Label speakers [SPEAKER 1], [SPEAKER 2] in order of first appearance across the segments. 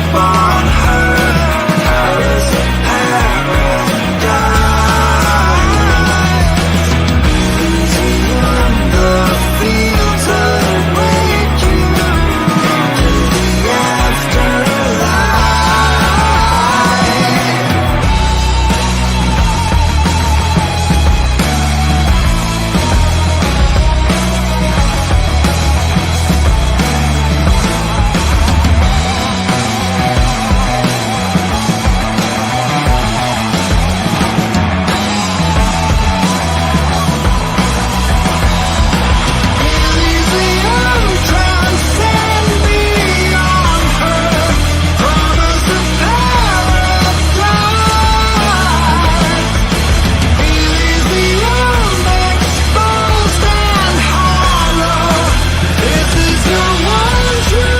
[SPEAKER 1] upon her. Paris of paradise. Museum, the fields await you into the afterlife. Elysium, transcend beyond her. Promise of paradise. Elysium, exposed and hollow. This is your one true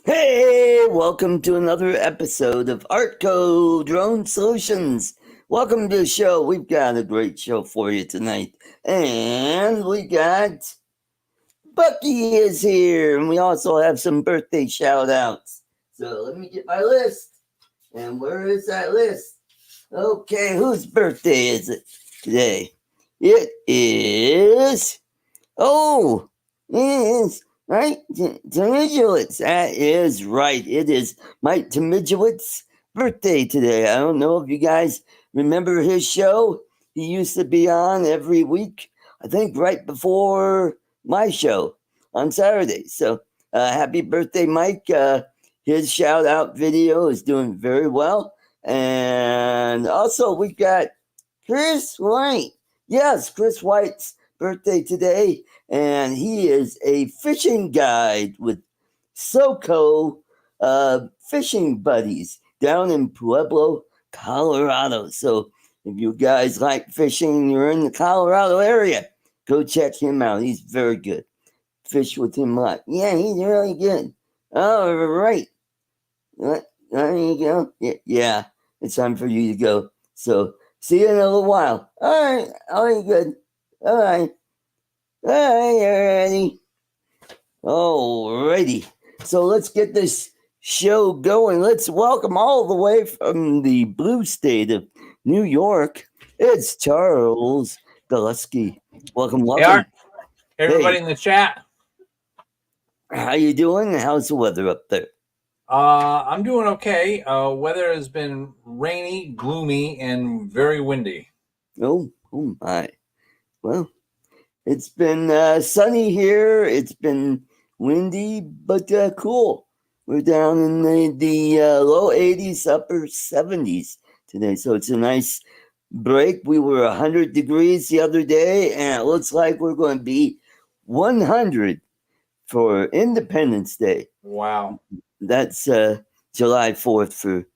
[SPEAKER 2] Hey, welcome to another episode of ArtCo Drone Solutions. Welcome to the show. We've got a great show for you tonight. And we got Bucky is here. And we also have some birthday shout outs. So let me get my list. And where is that list? Okay, whose birthday is it today? It is... Oh, it is... Right? Temidowitz. That is right. It is Mike Temidowitz's birthday today. I don't know if you guys remember his show. He used to be on every week, I think right before my show on Saturday. So happy birthday, Mike. His shout out video is doing very well. And also we got Chris White. Yes, Chris White's birthday today. And he is a fishing guide with SoCo Fishing Buddies down in Pueblo, Colorado. So if you guys like fishing and you're in the Colorado area, go check him out. He's very good. Fish with him a lot. Yeah, he's really good. All right. There you go. Yeah, it's time for you to go. So see you in a little while. All right. All right, good. All right. Alrighty. Alrighty. So let's get this show going. Let's welcome all the way from the blue state of New York. It's Charles Galusky. Welcome.
[SPEAKER 3] Hey, Art. Everybody
[SPEAKER 2] Hey.
[SPEAKER 3] in the chat.
[SPEAKER 2] How you doing? How's the weather up there?
[SPEAKER 3] I'm doing okay. Weather has been rainy, gloomy, and very windy.
[SPEAKER 2] Oh my. Well, it's been sunny here. It's been windy, but cool. We're down in the low 80s, upper 70s today. So it's a nice break. We were 100 degrees the other day, and it looks like we're going to be 100 for Independence Day.
[SPEAKER 3] Wow.
[SPEAKER 2] That's July 4th for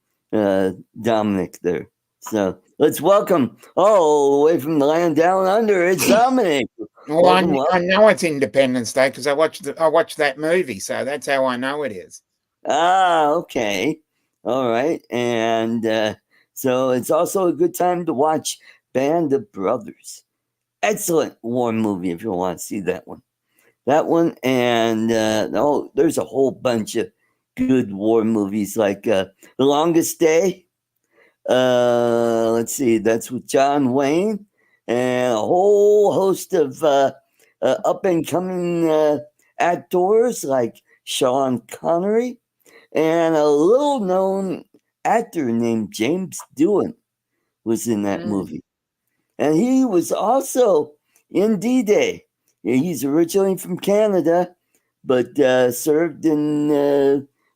[SPEAKER 2] Dominic there. So let's welcome all the way from the land down under. It's Dominic.
[SPEAKER 4] Well, I know it's Independence Day because I watched that movie, so that's how I know it is.
[SPEAKER 2] Ah, okay. All right. And so it's also a good time to watch Band of Brothers. Excellent war movie if you want to see that one. that one, and there's a whole bunch of good war movies like The Longest Day. Let's see, that's with John Wayne, and a whole host of up and coming actors like Sean Connery, and a little known actor named James Doohan was in that movie. And he was also in D-Day. He's originally from Canada, but served in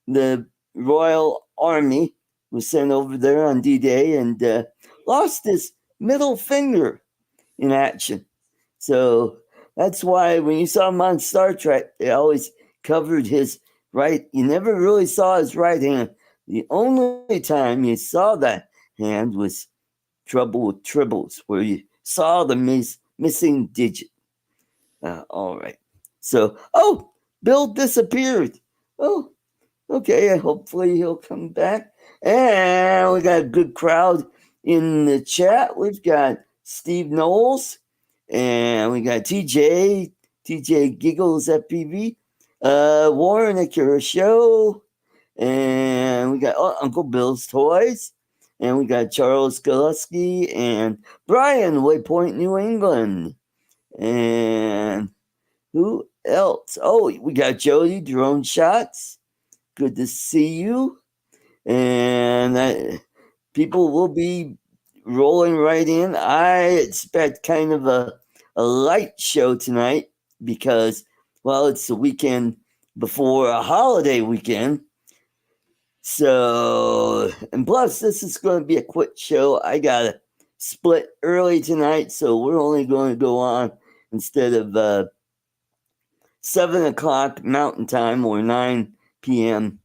[SPEAKER 2] the Royal Army, was sent over there on D-Day, and lost his middle finger in action. So that's why when you saw him on Star Trek, they always covered his right. You never really saw his right hand. The only time you saw that hand was Trouble with Tribbles, where you saw the missing digit. All right. So, Bill disappeared. Oh, okay. Hopefully he'll come back. And we got a good crowd in the chat. We've got Steve Knowles, and we got TJ Giggles FPV, Warren Akira Show, and we got Uncle Bill's Toys, and we got Charles Gillespie and Brian, Waypoint, New England. And who else? Oh, we got Jody, Drone Shots. Good to see you. And people will be rolling right in. I expect kind of a light show tonight because, well, it's the weekend before a holiday weekend. So, and plus, this is going to be a quick show. I got to split early tonight, so we're only going to go on instead of 7 o'clock Mountain Time or 9 p.m.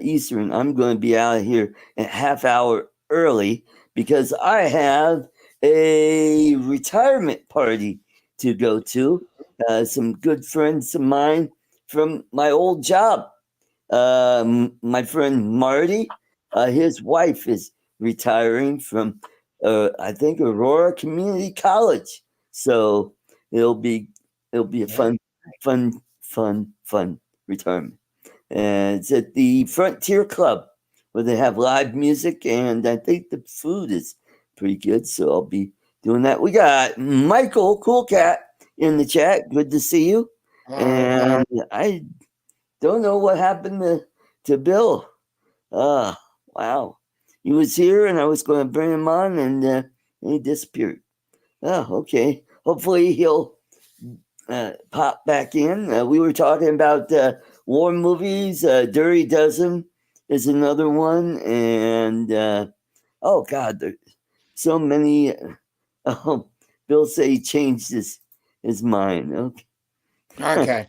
[SPEAKER 2] Eastern. I'm going to be out of here a half hour early because I have a retirement party to go to. Some good friends of mine from my old job. My friend Marty, his wife is retiring from, I think, Aurora Community College. So it'll be a fun retirement. And it's at the Frontier Club where they have live music, and I think the food is pretty good. So I'll be doing that. We got Michael Cool Cat in the chat. Good to see you. And I don't know what happened to Bill. Wow. He was here and I was going to bring him on, and he disappeared. Okay. Hopefully he'll pop back in. We were talking about war movies. Dirty Dozen is another one. And oh, God, there's so many. Bill said he changed his mind. Okay.
[SPEAKER 4] Okay.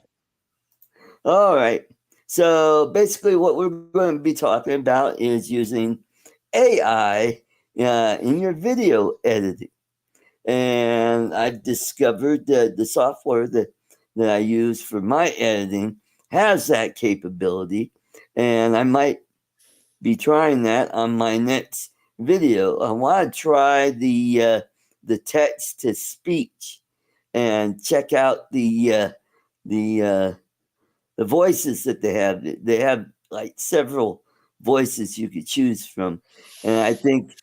[SPEAKER 2] All right. So basically, what we're going to be talking about is using AI in your video editing. And I've discovered that the software that I use for my editing has that capability. And I might be trying that on my next video. I want to try the text to speech and check out the voices that they have. They have like several voices you could choose from, and I think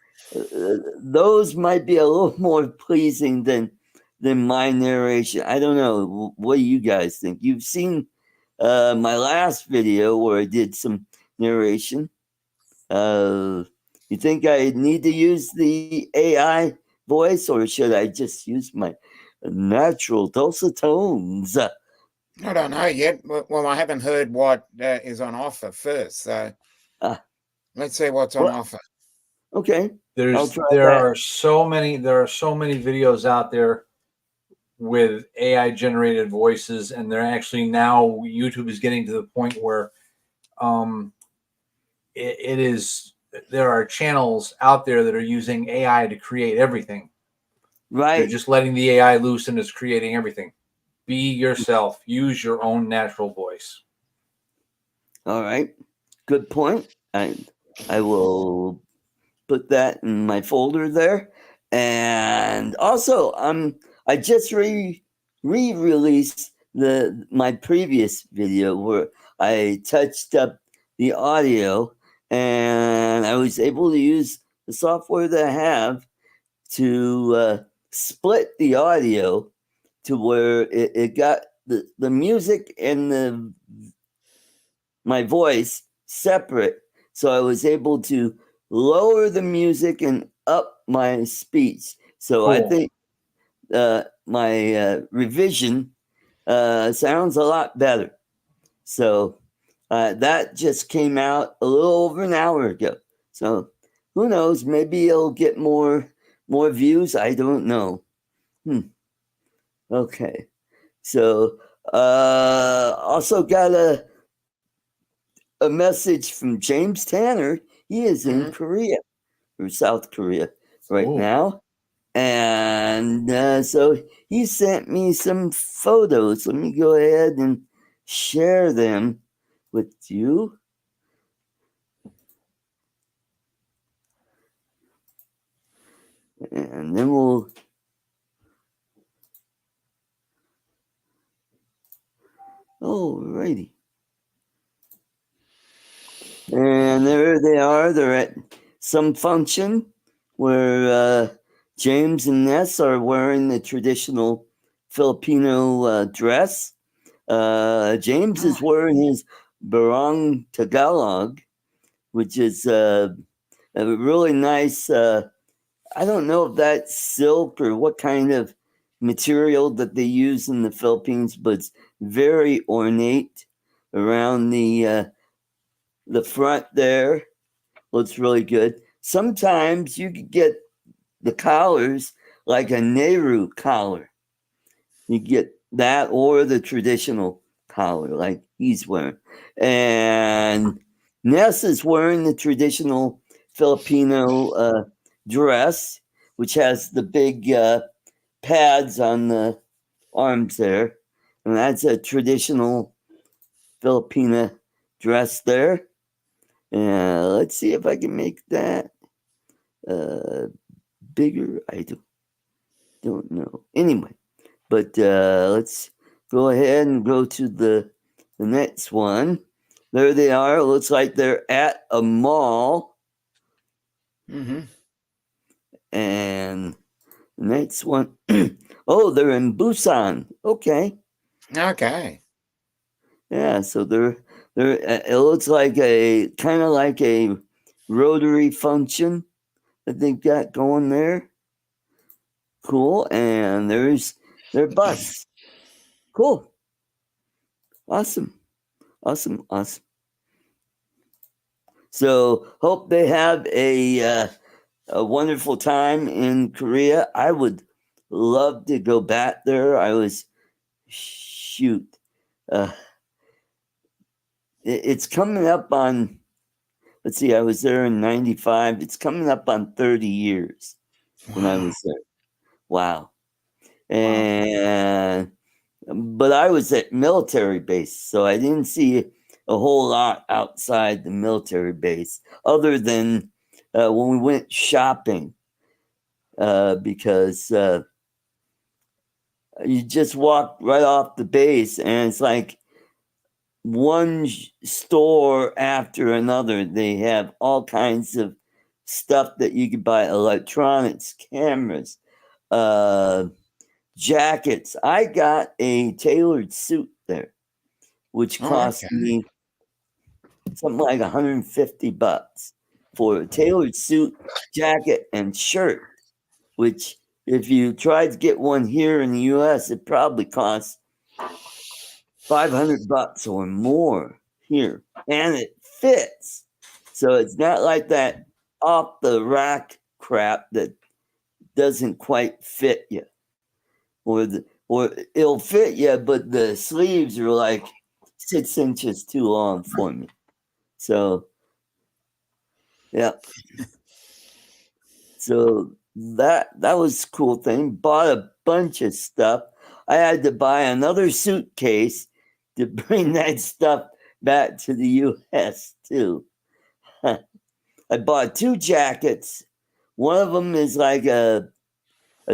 [SPEAKER 2] those might be a little more pleasing than my narration. I don't know. What do you guys think? You've seen my last video where I did some narration. You think I need to use the AI voice, or should I just use my natural dulcet tones?
[SPEAKER 4] I don't know yet. Well, I haven't heard what is on offer first. So let's see what's on offer.
[SPEAKER 2] Okay.
[SPEAKER 3] There are so many videos out there with AI generated voices, and they're actually now YouTube is getting to the point where it is there are channels out there that are using AI to create everything.
[SPEAKER 2] Right.
[SPEAKER 3] They're just letting the AI loose and it's creating everything. Be yourself. Use your own natural voice.
[SPEAKER 2] All right. Good point. I will put that in my folder there. And also, I just re-released my previous video where I touched up the audio, and I was able to use the software that I have to split the audio to where it got the music and my voice separate. So I was able to lower the music and up my speech. So I
[SPEAKER 3] Cool.
[SPEAKER 2] think my revision sounds a lot better. So that just came out a little over an hour ago. So who knows? Maybe it'll get more views. I don't know. Okay. So also got a message from James Tanner. He is in Korea or South Korea right
[SPEAKER 3] Ooh.
[SPEAKER 2] now. And so he sent me some photos. Let me go ahead and share them with you. And then we'll... Alrighty. And there they are. They're at some function where James and Ness are wearing the traditional Filipino dress. James is wearing his barong Tagalog, which is a really nice, I don't know if that's silk or what kind of material that they use in the Philippines, but it's very ornate around the front there. Looks really good. Sometimes you could get the collars like a Nehru collar. You get that or the traditional collar like he's wearing. And Ness is wearing the traditional Filipino dress, which has the big pads on the arms there. And that's a traditional Filipina dress there. Let's see if I can make that bigger. I don't know. Anyway, but let's go ahead and go to the next one. There they are. It looks like they're at a mall. And the next one, oh, they're in Busan. Okay.
[SPEAKER 4] Okay.
[SPEAKER 2] Yeah, so they're it looks like a kind of like a rotary function that they've got going there. Cool. And there's their bus. Cool. Awesome. So hope they have a wonderful time in Korea. I would love to go back there. I was it's coming up on, let's see, I was there in 95. It's coming up on 30 years when I was there. Wow. And but I was at military base, so I didn't see a whole lot outside the military base other than when we went shopping, because you just walk right off the base and it's like one store after another. They have all kinds of stuff that you could buy: electronics, cameras, jackets. I got a tailored suit there, which cost me something like $150 for a tailored suit, jacket, and shirt, which if you tried to get one here in the US, it probably costs $500 or more here, and it fits. So it's not like that off the rack crap that doesn't quite fit you, or it'll fit you, but the sleeves are like 6 inches too long for me. So yeah. So that was a cool thing. Bought a bunch of stuff. I had to buy another suitcase to bring that stuff back to the US too. I bought 2 jackets. One of them is like a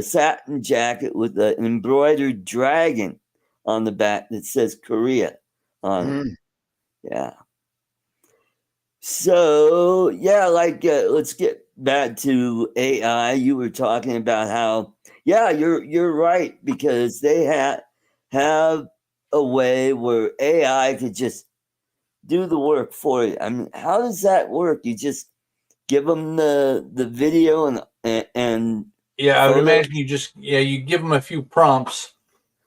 [SPEAKER 2] satin jacket with an embroidered dragon on the back that says Korea on it.
[SPEAKER 4] Mm.
[SPEAKER 2] Yeah. So yeah, like let's get back to AI. You were talking about how you're right, because they have a way where AI could just do the work for you. I mean, how does that work? You just give them the video and
[SPEAKER 3] Yeah, I would
[SPEAKER 2] photo?
[SPEAKER 3] imagine you give them a few prompts,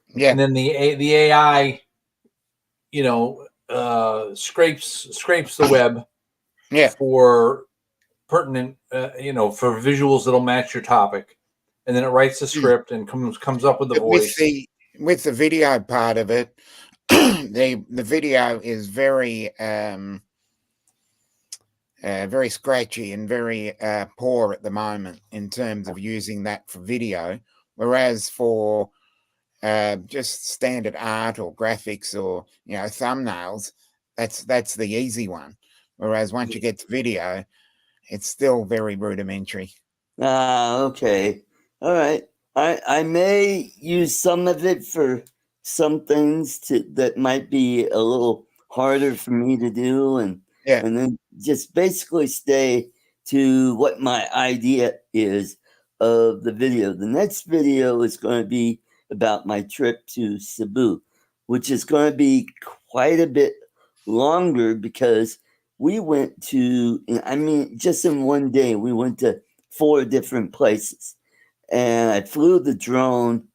[SPEAKER 4] Yeah.
[SPEAKER 3] and then the AI, scrapes the web
[SPEAKER 4] Yeah.
[SPEAKER 3] for pertinent, for visuals that'll match your topic, and then it writes the script and comes up with the
[SPEAKER 4] But
[SPEAKER 3] voice.
[SPEAKER 4] with the video part of it, the video is very very scratchy and very poor at the moment in terms of using that for video, whereas for just standard art or graphics or thumbnails, that's the easy one. Whereas once you get to video, it's still very rudimentary.
[SPEAKER 2] Ah, okay. All right. I may use some of it for some things that might be a little harder for me to do, and
[SPEAKER 4] Yeah.
[SPEAKER 2] then just basically stay to what my idea is of the video. The next video is going to be about my trip to Cebu, which is going to be quite a bit longer, because we went to, I mean, just in one day, we went to 4 different places. And I flew the drone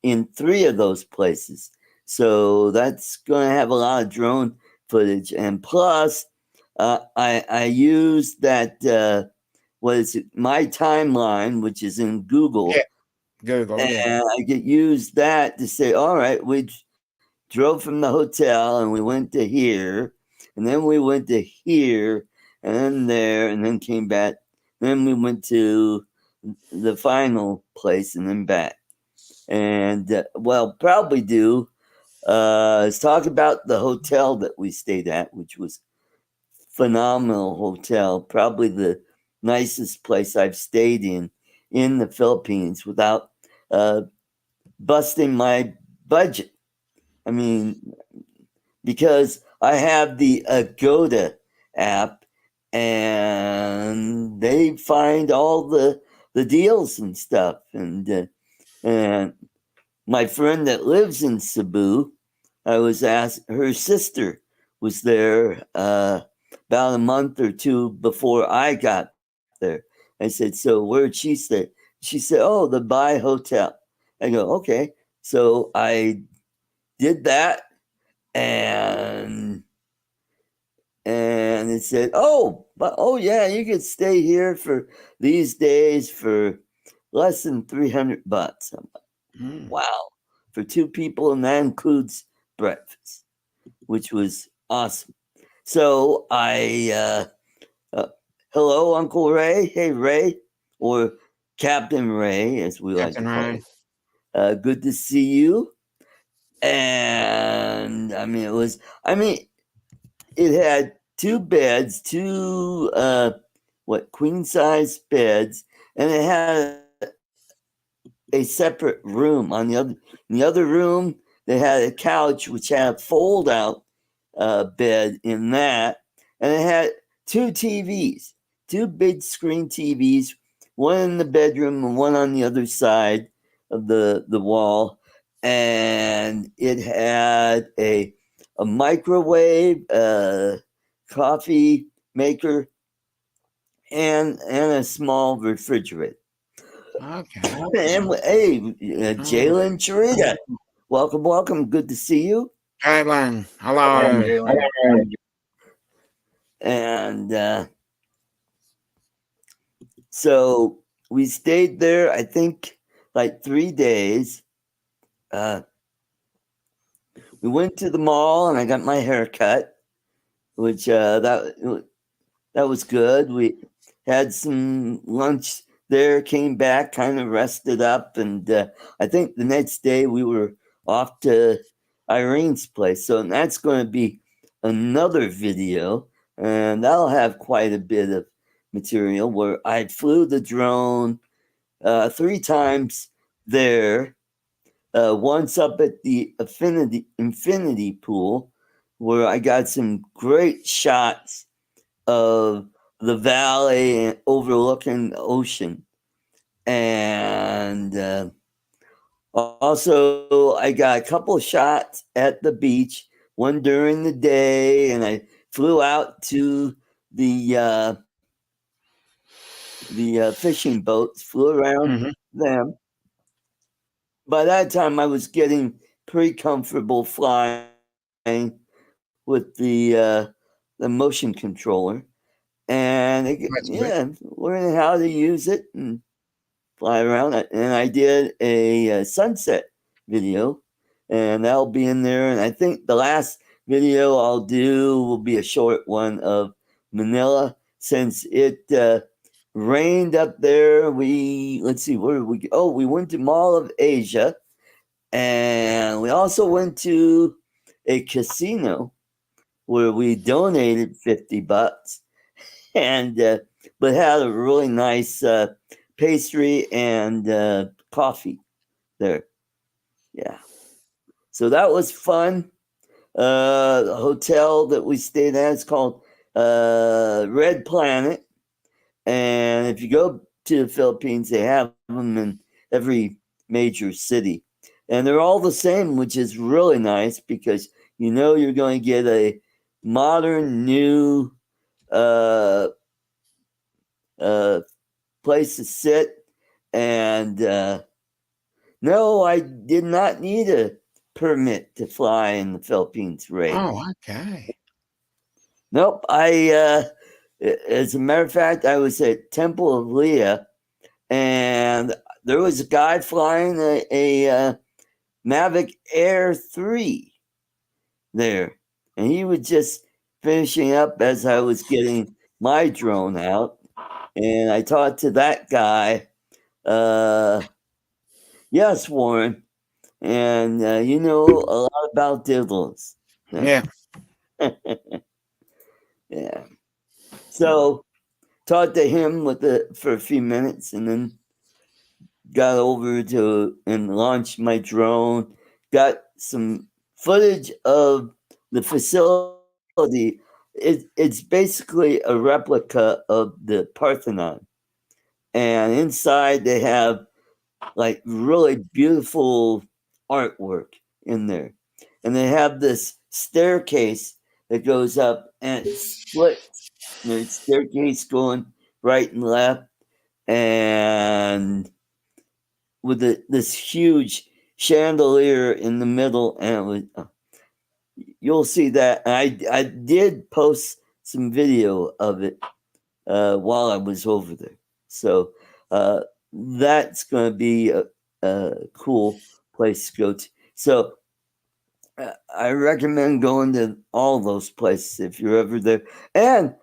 [SPEAKER 2] in 3 of those places. So that's going to have a lot of drone footage. And plus, I used that, what is it, My Timeline, which is in Google.
[SPEAKER 4] Yeah. Google.
[SPEAKER 2] And
[SPEAKER 4] Yeah.
[SPEAKER 2] I could use that to say, all right, we drove from the hotel and we went to here. And then we went to here and then there and then came back. Then we went to the final place and then back. And probably do is talk about the hotel that we stayed at, which was phenomenal hotel, probably the nicest place I've stayed in the Philippines without busting my budget. I mean, because I have the Agoda app, and they find all the deals and stuff. And my friend that lives in Cebu, I was asked, her sister was there about a month or 2 before I got there. I said, so where'd she stay? She said, oh, the Bai Hotel. I go, okay. So I did that, and it said, oh yeah, you could stay here for these days for less than $300. I'm like,
[SPEAKER 4] Mm.
[SPEAKER 2] wow, for 2 people, and that includes breakfast, which was awesome. So I hello, Uncle Ray. Hey, Ray, or Captain Ray, as we like to
[SPEAKER 4] Captain
[SPEAKER 2] call
[SPEAKER 4] Ray.
[SPEAKER 2] it. Good to see you. And I mean, it had 2 beds, 2 queen size beds, and it had a separate room. On the other room, they had a couch which had a fold out bed in that, and it had 2 TVs, 2 big screen TVs, one in the bedroom and one on the other side of the wall, and it had a microwave, coffee maker, and a small refrigerator.
[SPEAKER 4] Okay.
[SPEAKER 2] And hey, Jalen Charita, welcome. Good to see you.
[SPEAKER 4] Caitlin.
[SPEAKER 3] Hello,
[SPEAKER 4] Hello.
[SPEAKER 3] Jalen.
[SPEAKER 2] And so we stayed there, I think, like 3 days. We went to the mall and I got my hair cut, which that was good. We had some lunch there, came back, kind of rested up, and I think the next day we were off to Irene's place. So that's going to be another video, and that'll have quite a bit of material where I flew the drone 3 times there, once up at the infinity pool, where I got some great shots of the valley and overlooking the ocean. And also, I got a couple of shots at the beach, one during the day, and I flew out to the fishing boats, flew around them. By that time, I was getting pretty comfortable flying with the motion controller, and
[SPEAKER 5] That's good.
[SPEAKER 2] learning how to use it and fly around. And I did a sunset video, and that'll be in there. And I think the last video I'll do will be a short one of Manila, since it rained up there. Let's see, where did we go? Oh, we went to Mall of Asia, and we also went to a casino where we donated $50 and but had a really nice pastry and coffee there. Yeah, so that was fun. The hotel that we stayed at is called Red Planet, and if you go to the Philippines, they have them in every major city, and they're all the same, which is really nice because you're going to get a modern, new place to sit. And no, I did not need a permit to fly in the Philippines, Ray.
[SPEAKER 4] Oh, okay.
[SPEAKER 2] Nope. As a matter of fact, I was at Temple of Leah, and there was a guy flying a Mavic Air 3 there, and he was just finishing up as I was getting my drone out, and I talked to that guy. Yes, Warren, and you know a lot about diddles.
[SPEAKER 4] Yeah.
[SPEAKER 2] Yeah. So talked to him for a few minutes, and then got over to and launched my drone. Got some footage of the facility. It's basically a replica of the Parthenon, and inside they have like really beautiful artwork in there, and they have this staircase that goes up and it splits. And there's staircase going right and left, and with this huge chandelier in the middle, and it was. You'll see that. I did post some video of it while I was over there, so that's going to be a cool place to go to. So I recommend going to all those places if you're ever there. And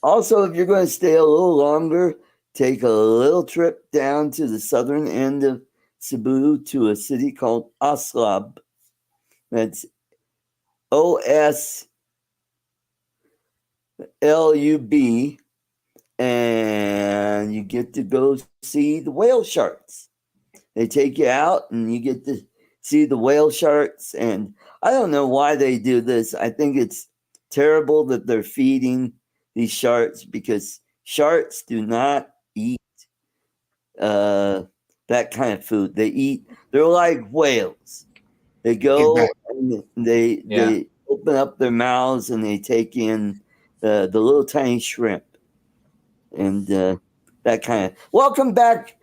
[SPEAKER 2] also, if you're going to stay a little longer, take a little trip down to the southern end of Cebu to a city called Oslab. That's OSLUB, and you get to go see the whale sharks. They take you out and you get to see the whale sharks. And I don't know why they do this. I think it's terrible that they're feeding these sharks, because sharks do not eat that kind of food. They're like whales. They go and they open up their mouths and they take in the little tiny shrimp, and that kind of. Welcome back,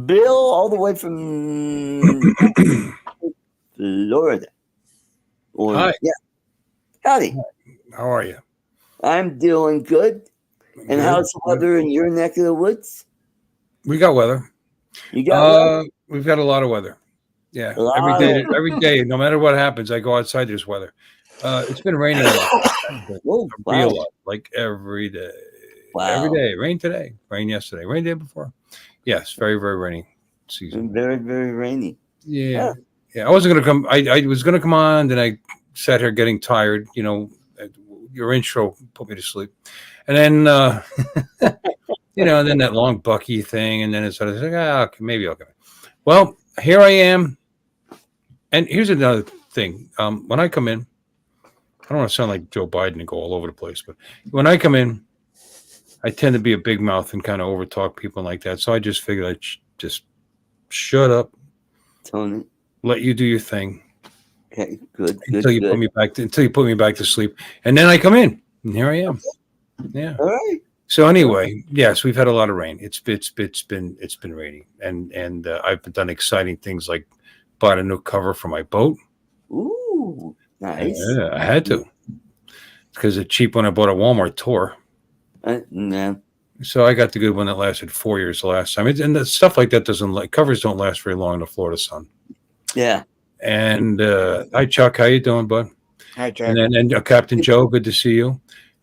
[SPEAKER 2] Bill, all the way from Florida.
[SPEAKER 5] Hi.
[SPEAKER 2] Yeah. Howdy.
[SPEAKER 5] How are you?
[SPEAKER 2] I'm doing good. And
[SPEAKER 5] Good.
[SPEAKER 2] how's the weather in your neck of the woods?
[SPEAKER 5] We got weather.
[SPEAKER 2] You got weather?
[SPEAKER 5] We've got a lot of weather. Yeah.
[SPEAKER 2] A lot
[SPEAKER 5] Every day, no matter what happens, I go outside, there's weather. It's been raining a lot.
[SPEAKER 2] Oh,
[SPEAKER 5] A real
[SPEAKER 2] wow.
[SPEAKER 5] lot, like every day.
[SPEAKER 2] Wow.
[SPEAKER 5] Every day. Rain today, rain yesterday, rain the day before. Yes, very, very rainy season.
[SPEAKER 2] Very, very rainy.
[SPEAKER 5] Yeah. Yeah. I wasn't gonna come. I was gonna come on, then I sat here getting tired. Your intro put me to sleep. And then and then that long Bucky thing, and then it's like, okay, maybe I'll come. Well, here I am. And here's another thing. When I come in, I don't want to sound like Joe Biden and go all over the place, but when I come in, I tend to be a big mouth and kind of overtalk people like that. So I just figured I'd just shut up,
[SPEAKER 2] Tony.
[SPEAKER 5] let you do your thing
[SPEAKER 2] Okay, good,
[SPEAKER 5] until you
[SPEAKER 2] good.
[SPEAKER 5] put me back until you put me back to sleep, and then I come in, and here I am. Yeah.
[SPEAKER 2] All right.
[SPEAKER 5] So anyway, yes, we've had a lot of rain. It's been raining, and I've done exciting things like bought a new cover for my boat.
[SPEAKER 2] Ooh, nice.
[SPEAKER 5] Yeah, I had to because the cheap one I bought at Walmart tore.
[SPEAKER 2] No.
[SPEAKER 5] So I got the good one that lasted 4 years the last time. And the stuff like that doesn't like covers don't last very long in the Florida sun.
[SPEAKER 2] Yeah.
[SPEAKER 5] And hi Chuck, how you doing, bud?
[SPEAKER 4] Hi, Jack.
[SPEAKER 5] And Captain Joe, good to see you,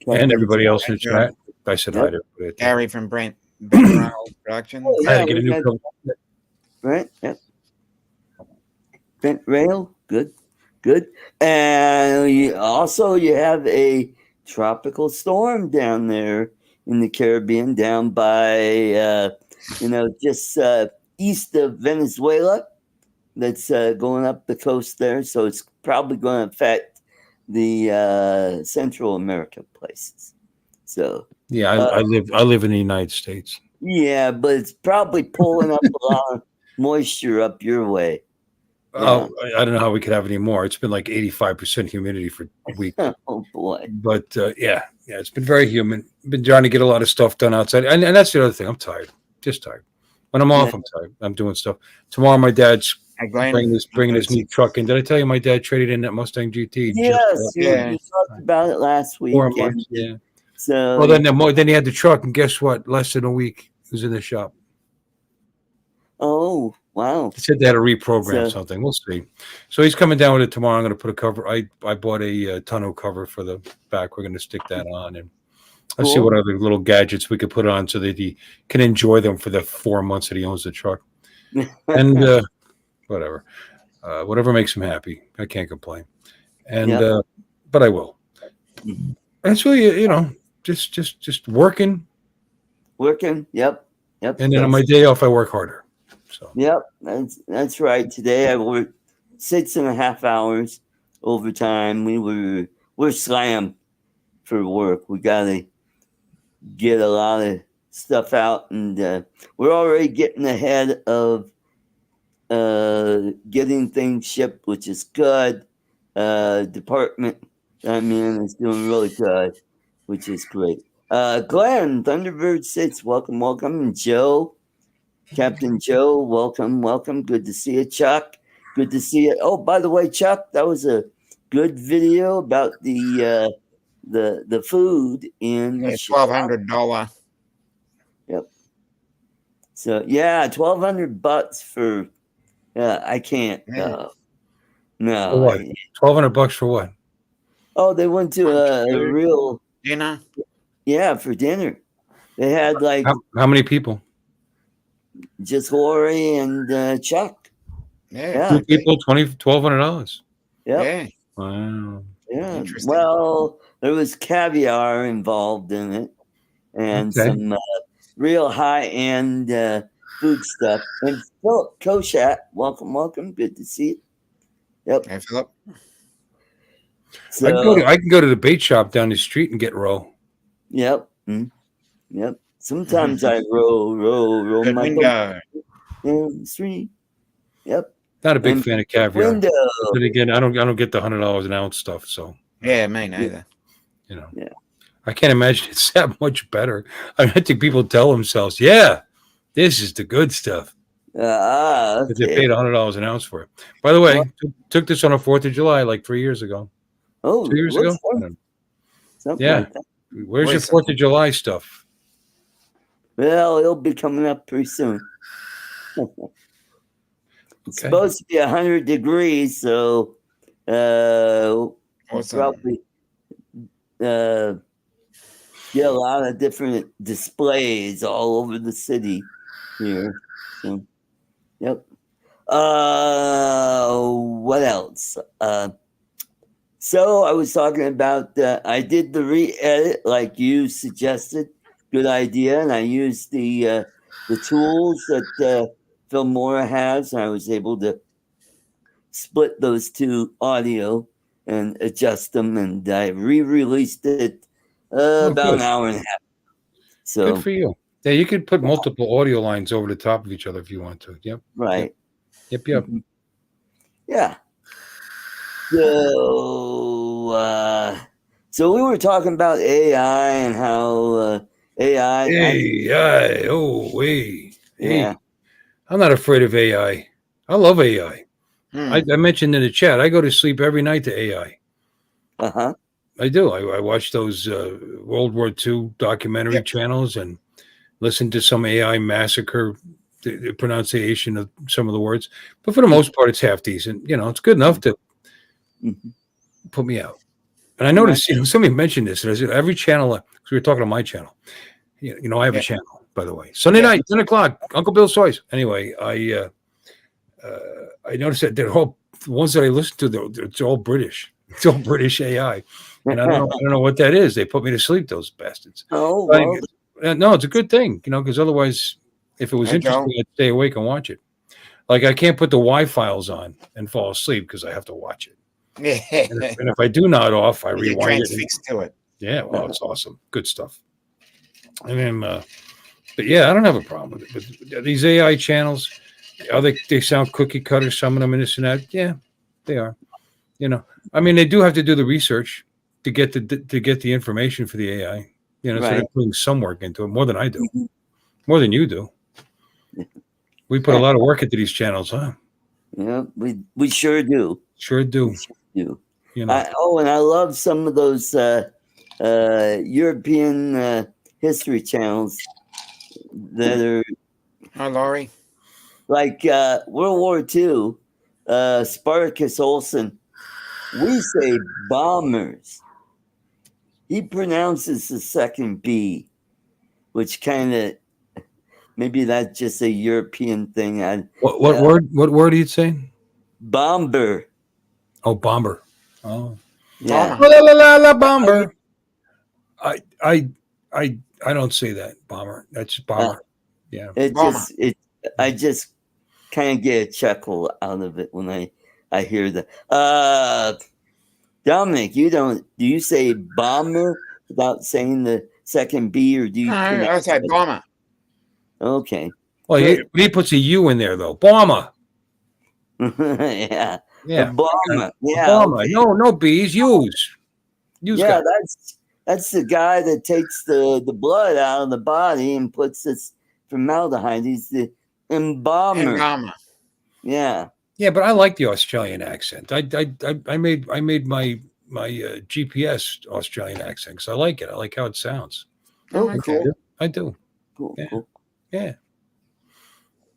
[SPEAKER 5] and everybody else in the
[SPEAKER 4] Hi, Joe.
[SPEAKER 5] chat. I said hi to everybody.
[SPEAKER 4] Gary from Brent Productions.
[SPEAKER 2] Oh,
[SPEAKER 5] I had to
[SPEAKER 2] yeah,
[SPEAKER 5] get a
[SPEAKER 2] we
[SPEAKER 5] new
[SPEAKER 2] got-
[SPEAKER 5] cover.
[SPEAKER 2] Right. Yep. Bent rail. Good. Good. And you have a tropical storm down there in the Caribbean, down by just east of Venezuela. That's going up the coast there, so it's probably going to affect the Central America places. So
[SPEAKER 5] Yeah, I live in the United States.
[SPEAKER 2] yeah, but it's probably pulling up a lot of moisture up your way.
[SPEAKER 5] Oh, I don't know how we could have any more. It's been like 85% humidity for weeks.
[SPEAKER 2] Oh boy.
[SPEAKER 5] But yeah, it's been very humid. Been trying to get a lot of stuff done outside, and that's the other thing. I'm tired, just tired. When I'm off,
[SPEAKER 2] Yeah.
[SPEAKER 5] I'm tired. I'm doing stuff. Tomorrow, my dad's
[SPEAKER 4] Hey, Glenn.
[SPEAKER 5] bringing his new truck in. Did I tell you my dad traded in that Mustang GT?
[SPEAKER 2] Yes,
[SPEAKER 4] Yeah.
[SPEAKER 2] you talked about it last week.
[SPEAKER 5] 4
[SPEAKER 2] and
[SPEAKER 5] months. Yeah.
[SPEAKER 2] So
[SPEAKER 5] Well, then he had the truck, and guess what? Less than a week, he was in the shop.
[SPEAKER 2] oh wow.
[SPEAKER 5] He said they had to reprogram
[SPEAKER 2] So-
[SPEAKER 5] something. We'll see. So he's coming down with it tomorrow. I'm going to put a cover. I bought a tonneau cover for the back. We're going to stick that on, and let's see
[SPEAKER 2] Cool.
[SPEAKER 5] what other little gadgets we could put on so that he can enjoy them for the 4 months that he owns the truck. And whatever makes him happy. I can't complain. And
[SPEAKER 2] Yeah.
[SPEAKER 5] but I will. That's really just working,
[SPEAKER 2] Working. Yep.
[SPEAKER 5] and then on my day off I work harder. So
[SPEAKER 2] Yep, that's right. Today I worked 6.5 hours overtime. We're slammed for work. We gotta get a lot of stuff out, and we're already getting ahead of getting things shipped, which is good. Department I'm in is doing really good, which is great. Glenn, Thunderbird 6, welcome, and Joe. Captain Joe, welcome. Good to see you, Chuck. Good to see you. Oh, by the way, Chuck, that was a good video about the food in
[SPEAKER 4] Yeah,
[SPEAKER 2] Chicago.
[SPEAKER 4] $1,200.
[SPEAKER 2] So yeah, $1,200 for. I can't.
[SPEAKER 4] Yeah.
[SPEAKER 2] No.
[SPEAKER 5] For what? $1,200 for what?
[SPEAKER 2] They went to a
[SPEAKER 4] Food.
[SPEAKER 2] real
[SPEAKER 4] Dinner.
[SPEAKER 2] for dinner. They had like
[SPEAKER 5] How many people?
[SPEAKER 2] just Lori and Chuck.
[SPEAKER 4] Yeah.
[SPEAKER 5] Two people, $1,200.
[SPEAKER 2] Yep.
[SPEAKER 4] Yeah.
[SPEAKER 5] Wow.
[SPEAKER 2] Yeah.
[SPEAKER 4] Interesting.
[SPEAKER 2] Well, there was caviar involved in it, and
[SPEAKER 5] Okay.
[SPEAKER 2] some real high-end food stuff. And Philip Koshat, welcome. Good to see you. Yep.
[SPEAKER 4] Hey, Philip.
[SPEAKER 2] So,
[SPEAKER 5] I can go to the bait shop down the street and get roe.
[SPEAKER 2] yep. Yep. Sometimes I row
[SPEAKER 4] Good
[SPEAKER 2] my
[SPEAKER 4] window.
[SPEAKER 2] boat in the street. Yep.
[SPEAKER 5] Not a big
[SPEAKER 2] And
[SPEAKER 5] fan of caviar.
[SPEAKER 2] Window.
[SPEAKER 5] But again, I don't get the $100 an ounce stuff. So
[SPEAKER 4] Yeah, me neither.
[SPEAKER 5] Yeah.
[SPEAKER 2] Yeah.
[SPEAKER 5] I can't imagine it's that much better. I think people tell themselves, "Yeah, this is the good stuff." But they
[SPEAKER 2] Okay.
[SPEAKER 5] paid $100 an ounce for it. By the way, took this on the 4th of July like 3 years ago.
[SPEAKER 2] Oh,
[SPEAKER 5] 2 years
[SPEAKER 2] looks
[SPEAKER 5] ago.
[SPEAKER 2] fun.
[SPEAKER 5] I don't know.
[SPEAKER 2] Something
[SPEAKER 5] Yeah.
[SPEAKER 2] like that.
[SPEAKER 5] Where's your
[SPEAKER 4] Recent.
[SPEAKER 5] 4th of July stuff?
[SPEAKER 2] Well, it'll be coming up pretty soon. It's
[SPEAKER 5] Okay.
[SPEAKER 2] supposed to be 100 degrees, so we'll
[SPEAKER 4] Awesome.
[SPEAKER 2] probably get a lot of different displays all over the city here. So, yep. What else? So I was talking about I did the re-edit like you suggested. Good idea, and I used the tools that Phil Mora has, and I was able to split those two audio and adjust them, and I re-released it about
[SPEAKER 5] good.
[SPEAKER 2] an hour and a half. So
[SPEAKER 5] Good for you. Yeah, you could put multiple audio lines over the top of each other if you want to. Yep.
[SPEAKER 2] right.
[SPEAKER 5] Yep.
[SPEAKER 2] Mhm. Yeah. So we were talking about AI and how AI.
[SPEAKER 5] AI. Oh, hey.
[SPEAKER 2] Yeah.
[SPEAKER 5] Hey. I'm not afraid of AI. I love AI.
[SPEAKER 4] Hmm.
[SPEAKER 5] I mentioned in the chat, I go to sleep every night to AI.
[SPEAKER 2] Uh-huh.
[SPEAKER 5] I do. I watch those World War II documentary
[SPEAKER 4] Yep.
[SPEAKER 5] channels and listen to some AI massacre, the pronunciation of some of the words. But for the most part, it's half decent. You know, it's good enough to
[SPEAKER 2] Mhm.
[SPEAKER 5] put me out. And I noticed, you know, somebody mentioned this. And I said, every channel, because we were talking on my channel. You know, I have a
[SPEAKER 4] Yeah.
[SPEAKER 5] channel, by the way. Sunday
[SPEAKER 4] Yeah.
[SPEAKER 5] night, 10 o'clock, Uncle Bill's Toys. Anyway, I noticed that they're all the ones that I listen to. It's all British. It's all British AI, and I don't know what that is. They put me to sleep, those bastards.
[SPEAKER 2] Oh,
[SPEAKER 5] But
[SPEAKER 2] well.
[SPEAKER 5] no, it's a good thing, you know, because otherwise, if it was
[SPEAKER 4] Hey, Joel.
[SPEAKER 5] interesting, I'd stay awake and watch it. Like I can't put the Wi files on and fall asleep because I have to watch it. And if I do nod off, I
[SPEAKER 4] You get
[SPEAKER 5] rewind it.
[SPEAKER 4] transfixed to it.
[SPEAKER 5] Yeah, well, it's awesome, good stuff. And then, but yeah, I don't have a problem with it. But these AI channels, they sound cookie cutter. Some of them and this and that. Yeah, they are. You know, I mean, they do have to do the research to get the information for the AI. You know, so they're
[SPEAKER 2] Right.
[SPEAKER 5] putting some work into it, more than I do,
[SPEAKER 2] Mhm.
[SPEAKER 5] more than you do. We put a lot of work into these channels, huh?
[SPEAKER 2] Yeah, we sure do.
[SPEAKER 5] Sure do.
[SPEAKER 2] We sure do.
[SPEAKER 5] You know,
[SPEAKER 2] And I love some of those European history channels that are
[SPEAKER 4] Hi, Laurie.
[SPEAKER 2] like World War II, Spartacus Olson. We say bombers. He pronounces the second B, which kind of maybe that's just a European thing.
[SPEAKER 5] what word? What word are you saying?
[SPEAKER 2] Bomber.
[SPEAKER 5] Oh, bomber. Oh,
[SPEAKER 2] Yeah.
[SPEAKER 4] Bomber.
[SPEAKER 5] la la la la bomber. I I don't say that bomber. That's bomber. Yeah.
[SPEAKER 4] Bomber.
[SPEAKER 2] I just kind of get a chuckle out of it when I hear that. Dominic, do you say bomber without saying the second B, or do you
[SPEAKER 4] No, I
[SPEAKER 2] pronounce
[SPEAKER 4] say
[SPEAKER 2] it?
[SPEAKER 4] bomber.
[SPEAKER 2] Okay.
[SPEAKER 5] Well,
[SPEAKER 2] Good.
[SPEAKER 5] he puts a U in there though. Bomber.
[SPEAKER 2] Yeah.
[SPEAKER 5] Yeah.
[SPEAKER 2] Bomber. Yeah.
[SPEAKER 5] Bomber.
[SPEAKER 2] Okay.
[SPEAKER 5] No B's. U's. U's
[SPEAKER 2] Yeah,
[SPEAKER 5] got.
[SPEAKER 2] that's the guy that takes the blood out of the body and puts this formaldehyde. He's the embalmer.
[SPEAKER 4] Embalmer.
[SPEAKER 2] Yeah.
[SPEAKER 5] Yeah, but I like the Australian accent. I made my GPS Australian accent because I like it. I like how it sounds.
[SPEAKER 2] Oh,
[SPEAKER 4] Okay.
[SPEAKER 2] cool.
[SPEAKER 5] I do.
[SPEAKER 2] Cool.
[SPEAKER 5] Yeah.
[SPEAKER 2] Cool.
[SPEAKER 5] Yeah.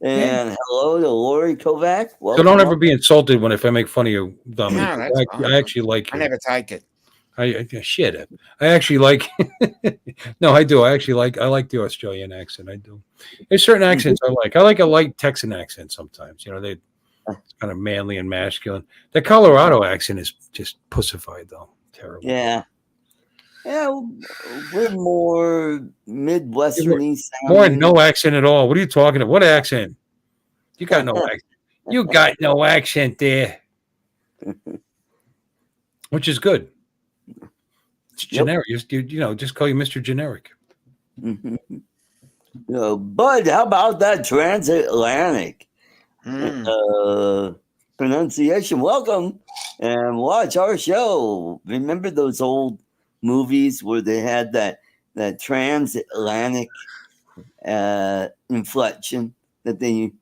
[SPEAKER 2] And hello to Lori Kovac.
[SPEAKER 5] So
[SPEAKER 2] Welcome.
[SPEAKER 5] don't ever be insulted if I make fun of you, Dominic.
[SPEAKER 4] No, that's fine.
[SPEAKER 5] I actually like
[SPEAKER 4] I
[SPEAKER 5] you.
[SPEAKER 4] never take it.
[SPEAKER 5] Shit up. I actually like. No, I do. I like the Australian accent. I do. There's certain accents I like. I like a light Texan accent sometimes. You know, it's kind of manly and masculine. The Colorado accent is just pussified though. Terrible.
[SPEAKER 2] Yeah. Yeah, we're more Midwesterny sounding.
[SPEAKER 5] More no accent at all. What are you talking about? What accent? You got no accent. You got no accent there. Which is good. It's generic. You know, just call you Mr. Generic.
[SPEAKER 2] Bud, how about that transatlantic pronunciation? Welcome and watch our show. Remember those old movies where they had that transatlantic inflection that they,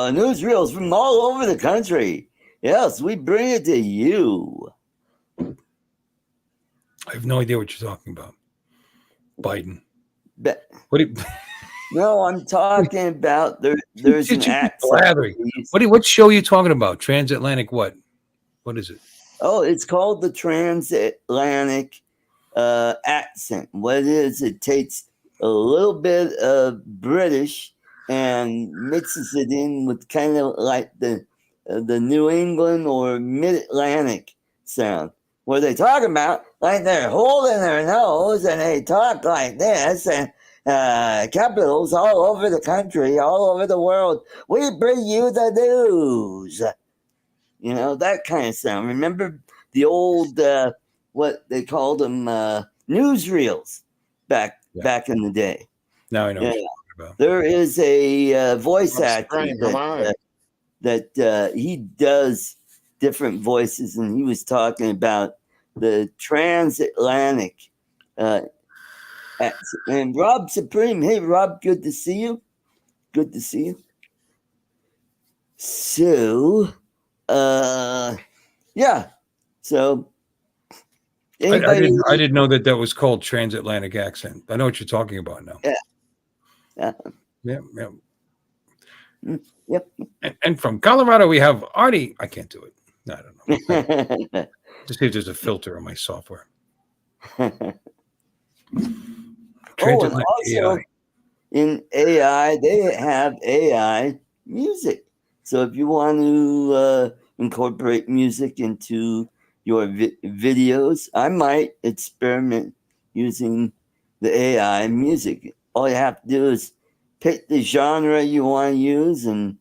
[SPEAKER 2] newsreels from all over the country. Yes, we bring it to you.
[SPEAKER 5] I have no idea what you're talking about. Biden.
[SPEAKER 2] But,
[SPEAKER 5] What do you,
[SPEAKER 2] no, I'm talking about there's an accent.
[SPEAKER 5] What show are you talking about? Transatlantic what? What is it?
[SPEAKER 2] Oh, it's called the transatlantic accent. What it is, it takes a little bit of British and mixes it in with kind of like the New England or Mid-Atlantic sound, where they talk about like they're holding their nose and they talk like this, and capitals all over the country, all over the world. We bring you the news. You know, that kind of sound. Remember the old, what they called them, newsreels back in the day.
[SPEAKER 5] Now I know
[SPEAKER 2] Yeah.
[SPEAKER 5] what you're talking about.
[SPEAKER 2] There is a voice actor
[SPEAKER 4] Scream, hello.
[SPEAKER 2] that he does different voices, and he was talking about the transatlantic. And Rob Supreme, hey Rob, good to see you. Good to see you. So, yeah. So,
[SPEAKER 5] I
[SPEAKER 2] anybody?
[SPEAKER 5] didn't know that was called transatlantic accent. I know what you're talking about now.
[SPEAKER 2] Yeah.
[SPEAKER 5] Yeah.
[SPEAKER 2] Yep.
[SPEAKER 5] And from Colorado, we have Artie. I can't do it. I don't know. Just see if there's a filter on my software.
[SPEAKER 2] And
[SPEAKER 5] Transatlantic
[SPEAKER 2] also
[SPEAKER 5] AI.
[SPEAKER 2] in AI, they have AI music. So if you want to incorporate music into your videos, I might experiment using the AI music. All you have to do is pick the genre you want to use, and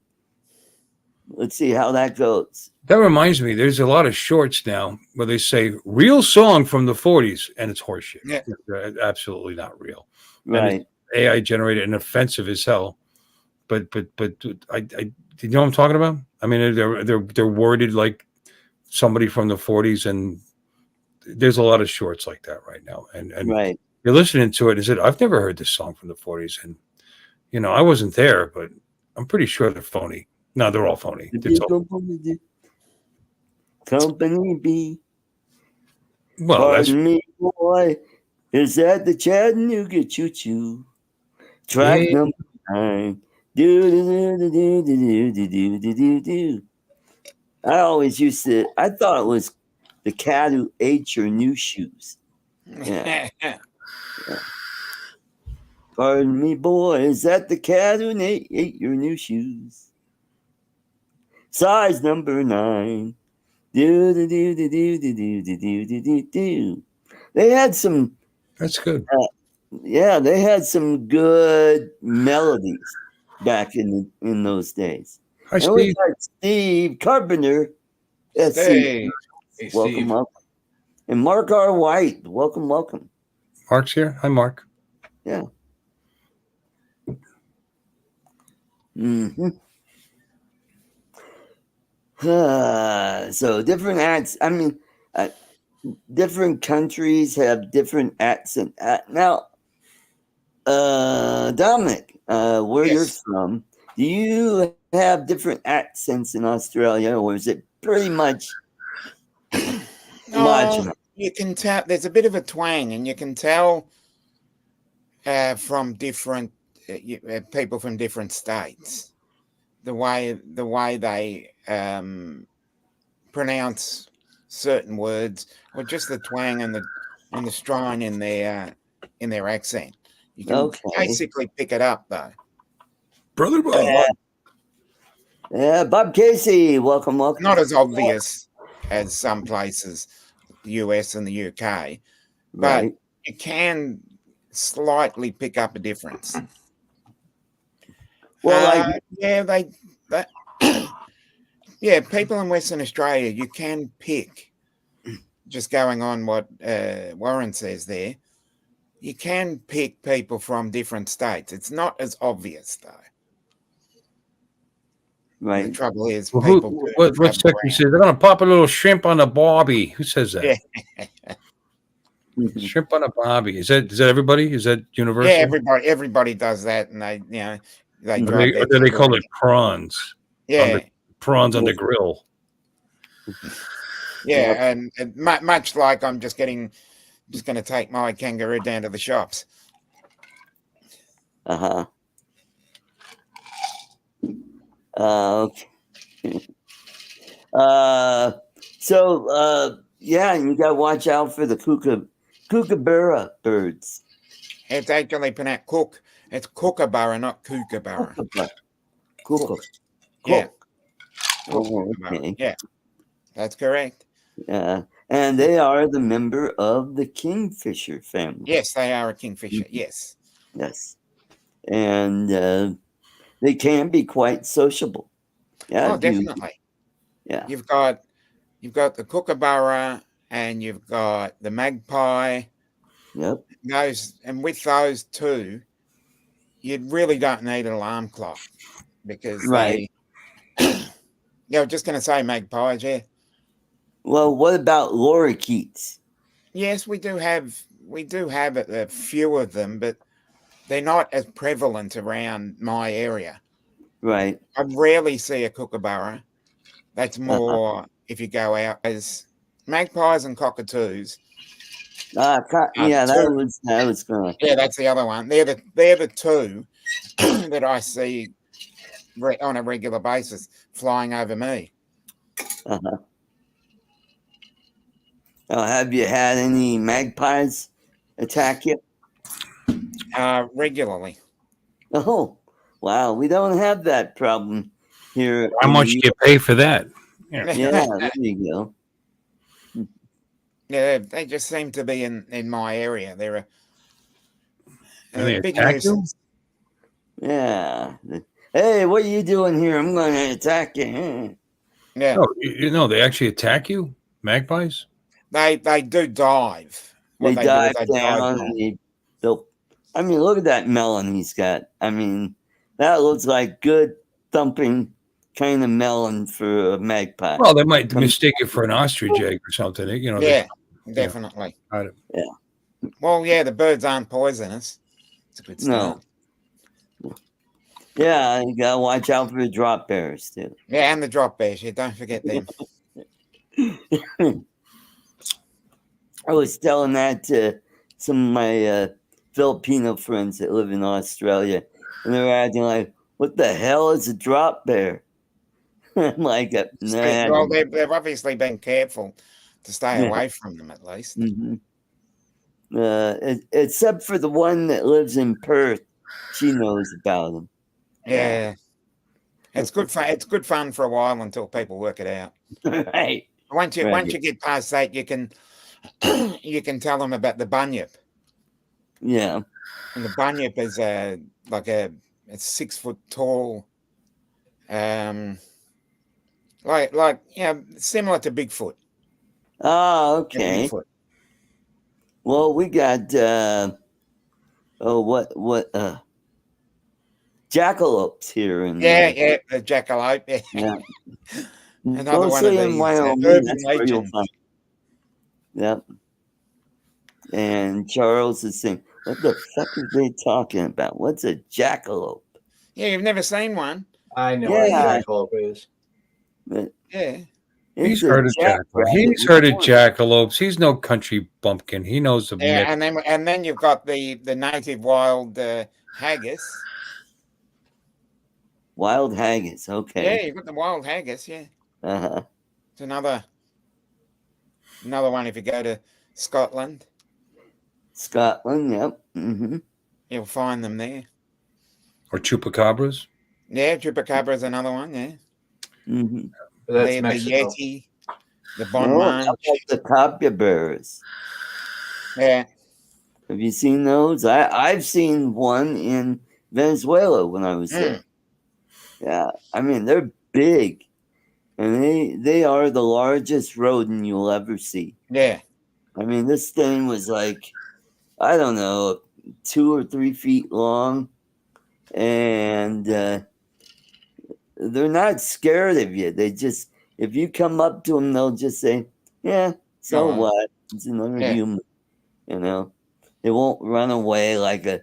[SPEAKER 2] let's see how that goes.
[SPEAKER 5] That reminds me, there's a lot of shorts now where they say real song from the 40s, and it's horseshit.
[SPEAKER 4] Yeah.
[SPEAKER 5] It's absolutely not real.
[SPEAKER 2] Right.
[SPEAKER 5] And it's AI generated and offensive as hell. But I you know what I'm talking about? I mean, they're worded like somebody from the 40s, and there's a lot of shorts like that right now. And
[SPEAKER 2] Right.
[SPEAKER 5] you're listening to it and said, I've never heard this song from the 40s, and you know, I wasn't there, but I'm pretty sure they're phony. No, they're all phony. It's all,
[SPEAKER 2] Company B.
[SPEAKER 5] well, that's
[SPEAKER 2] Pardon me, boy. Is that the Chattanooga Choo Choo? Track
[SPEAKER 5] Yeah.
[SPEAKER 2] number 9. Do do do do do do do do do do. I always used to. I thought it was the cat who ate your new shoes. Yeah. Pardon me, boy. Is that the cat who ate your new shoes? Size number 9. Do do do do do do do do do do do. They had some.
[SPEAKER 5] That's good.
[SPEAKER 2] Yeah, they had some good melodies back in those days.
[SPEAKER 5] Hi,
[SPEAKER 2] And we
[SPEAKER 5] Steve.
[SPEAKER 2] got Steve Carpenter. Let's see.
[SPEAKER 4] Hey,
[SPEAKER 3] Hey,
[SPEAKER 2] Welcome,
[SPEAKER 3] Steve.
[SPEAKER 2] welcome. And Mark R. White. Welcome, welcome.
[SPEAKER 5] Mark's here. Hi, Mark.
[SPEAKER 2] Yeah. Mm-hmm. So different acts. I mean, different countries have different accent. Now, Dominic, where you're
[SPEAKER 4] yes.
[SPEAKER 2] from, do you have different accents in Australia, or is it pretty much homogenous?
[SPEAKER 4] You can tell there's a bit of a twang, and you can tell from different people from different states the way they pronounce certain words, or just the twang and the strain in their accent. You can
[SPEAKER 2] Okay.
[SPEAKER 4] basically pick it up, though.
[SPEAKER 5] Brother Bob.
[SPEAKER 2] Yeah, Bob Casey, welcome, welcome.
[SPEAKER 4] Not as obvious as some places, the US and the UK, but
[SPEAKER 2] Right.
[SPEAKER 4] you can slightly pick up a difference.
[SPEAKER 2] Well,
[SPEAKER 4] yeah, people in Western Australia, you can pick, just going on what Warren says there, you can pick people from different states. It's not as obvious, though.
[SPEAKER 2] right.
[SPEAKER 4] The trouble is,
[SPEAKER 5] Well,
[SPEAKER 4] people.
[SPEAKER 5] what secretary says they're gonna pop a little shrimp on a barbie? Who says that?
[SPEAKER 4] Yeah.
[SPEAKER 5] Shrimp on a barbie. Is that everybody? Is that universal?
[SPEAKER 4] Yeah, everybody does that, and they
[SPEAKER 5] Or
[SPEAKER 4] drive their
[SPEAKER 5] they call
[SPEAKER 4] finger
[SPEAKER 5] it prawns.
[SPEAKER 4] Yeah,
[SPEAKER 5] Prawns on the grill.
[SPEAKER 4] yeah, and much like I'm just going to take my kangaroo down to the shops.
[SPEAKER 2] Uh-huh. Okay. Yeah, you gotta watch out for the kookaburra birds.
[SPEAKER 4] It's actually pronounced cook. It's kookaburra, not kookaburra.
[SPEAKER 2] Kookaburra.
[SPEAKER 4] Yeah.
[SPEAKER 2] Oh, okay.
[SPEAKER 4] Yeah, that's correct.
[SPEAKER 2] And they are the member of the kingfisher family.
[SPEAKER 4] Yes, they are a kingfisher. Yes.
[SPEAKER 2] Yes. And they can be quite sociable. Yeah.
[SPEAKER 4] Oh,
[SPEAKER 2] if you-
[SPEAKER 4] definitely.
[SPEAKER 2] yeah.
[SPEAKER 4] You've got the kookaburra and you've got the magpie.
[SPEAKER 2] Yep.
[SPEAKER 4] Those, and with those two, you really don't need an alarm clock because
[SPEAKER 2] Right.
[SPEAKER 4] Yeah, I was just going to say magpies. Yeah.
[SPEAKER 2] Well, what about lorikeets?
[SPEAKER 4] Yes, we do have a few of them, but they're not as prevalent around my area.
[SPEAKER 2] Right.
[SPEAKER 4] I rarely see a kookaburra. That's
[SPEAKER 2] Uh-huh.
[SPEAKER 4] more if you go out as magpies and cockatoos.
[SPEAKER 2] Yeah,
[SPEAKER 4] Two.
[SPEAKER 2] that was gonna.
[SPEAKER 4] Yeah, that's the other one. They're the two that I see on a regular basis flying over me.
[SPEAKER 2] Uh-huh. Have you had any magpies attack you?
[SPEAKER 4] Regularly.
[SPEAKER 2] Oh, wow. We don't have that problem here.
[SPEAKER 5] How
[SPEAKER 2] in
[SPEAKER 5] much
[SPEAKER 2] the
[SPEAKER 5] do you pay for that?
[SPEAKER 2] Yeah, there you go.
[SPEAKER 4] Yeah, they just seem to be in my area. They're
[SPEAKER 5] They
[SPEAKER 4] a big
[SPEAKER 5] attack you?
[SPEAKER 4] nuisance.
[SPEAKER 2] Yeah. Hey, what are you doing here? I'm going to attack you.
[SPEAKER 4] Yeah,
[SPEAKER 5] No, you know, they actually attack you? Magpies?
[SPEAKER 4] they do dive.
[SPEAKER 2] They
[SPEAKER 4] What they do is
[SPEAKER 2] dive
[SPEAKER 4] they
[SPEAKER 2] down
[SPEAKER 4] dive
[SPEAKER 2] and they'll. I mean, look at that melon he's got. I mean, that looks like good thumping kind of melon for a magpie.
[SPEAKER 5] Well, they might mistake it for an ostrich egg or something. You know,
[SPEAKER 4] Yeah, definitely.
[SPEAKER 5] got it.
[SPEAKER 4] Well, yeah, the birds aren't poisonous. It's a good start.
[SPEAKER 2] No. Yeah, you gotta watch out for the drop bears too.
[SPEAKER 4] Yeah, and the drop bears. Yeah, don't forget them.
[SPEAKER 2] I was telling that to some of my Filipino friends that live in Australia, and they were acting like, "What the hell is a drop bear?" I'm like, nah.
[SPEAKER 4] Well, they've obviously been careful to stay
[SPEAKER 2] Yeah.
[SPEAKER 4] away from them at least.
[SPEAKER 2] Mm-hmm. Except for the one that lives in Perth, she knows about them.
[SPEAKER 4] Yeah. It's good fun. It's good fun for a while until people work it out.
[SPEAKER 2] Right.
[SPEAKER 4] Once you get past that, you can tell them about the bunyip.
[SPEAKER 2] Yeah.
[SPEAKER 4] And the bunyip is a 6 foot tall, similar to Bigfoot.
[SPEAKER 2] Oh, okay.
[SPEAKER 4] Bigfoot.
[SPEAKER 2] Well, we got jackalopes here in
[SPEAKER 4] Yeah, the jackalope.
[SPEAKER 2] yeah.
[SPEAKER 4] Another one of
[SPEAKER 2] Mostly in
[SPEAKER 4] these
[SPEAKER 2] Wyoming.
[SPEAKER 4] urban
[SPEAKER 2] That's where you'll
[SPEAKER 4] legends.
[SPEAKER 2] find. Yep. And Charles is saying, "What the fuck are they talking about? What's a jackalope?"
[SPEAKER 4] Yeah, you've never seen one.
[SPEAKER 3] I know what a
[SPEAKER 2] Yeah.
[SPEAKER 3] jackalope is.
[SPEAKER 4] Yeah.
[SPEAKER 2] It's
[SPEAKER 5] He's heard of
[SPEAKER 2] jackrabbit.
[SPEAKER 5] He's heard of jackalopes. He's no country bumpkin. He knows the myth.
[SPEAKER 4] Yeah, and then you've got the native wild haggis.
[SPEAKER 2] Wild haggis. Okay.
[SPEAKER 4] Yeah, you've got the wild haggis. Yeah,
[SPEAKER 2] Uh-huh.
[SPEAKER 4] it's another one. If you go to Scotland,
[SPEAKER 2] Scotland. Yep. Mm-hmm.
[SPEAKER 4] you'll find them there.
[SPEAKER 5] Or chupacabras.
[SPEAKER 4] Yeah, chupacabra is another one. Yeah,
[SPEAKER 2] Mm-hmm.
[SPEAKER 3] But that's
[SPEAKER 4] the
[SPEAKER 3] Mexico.
[SPEAKER 4] yeti, the bon
[SPEAKER 2] Oh,
[SPEAKER 4] mange.
[SPEAKER 2] how about the capybaras?
[SPEAKER 4] Yeah,
[SPEAKER 2] Have you seen those? I've seen one in Venezuela when I was there. Yeah, I mean they're big, and they are the largest rodent you'll ever see.
[SPEAKER 4] yeah,
[SPEAKER 2] I mean, this thing was like, I don't know, 2 or 3 feet long, and they're not scared of you. They just, if you come up to them, they'll just say, "Yeah, so
[SPEAKER 4] Oh.
[SPEAKER 2] what? It's another
[SPEAKER 4] Yeah.
[SPEAKER 2] human." You know, they won't run away like a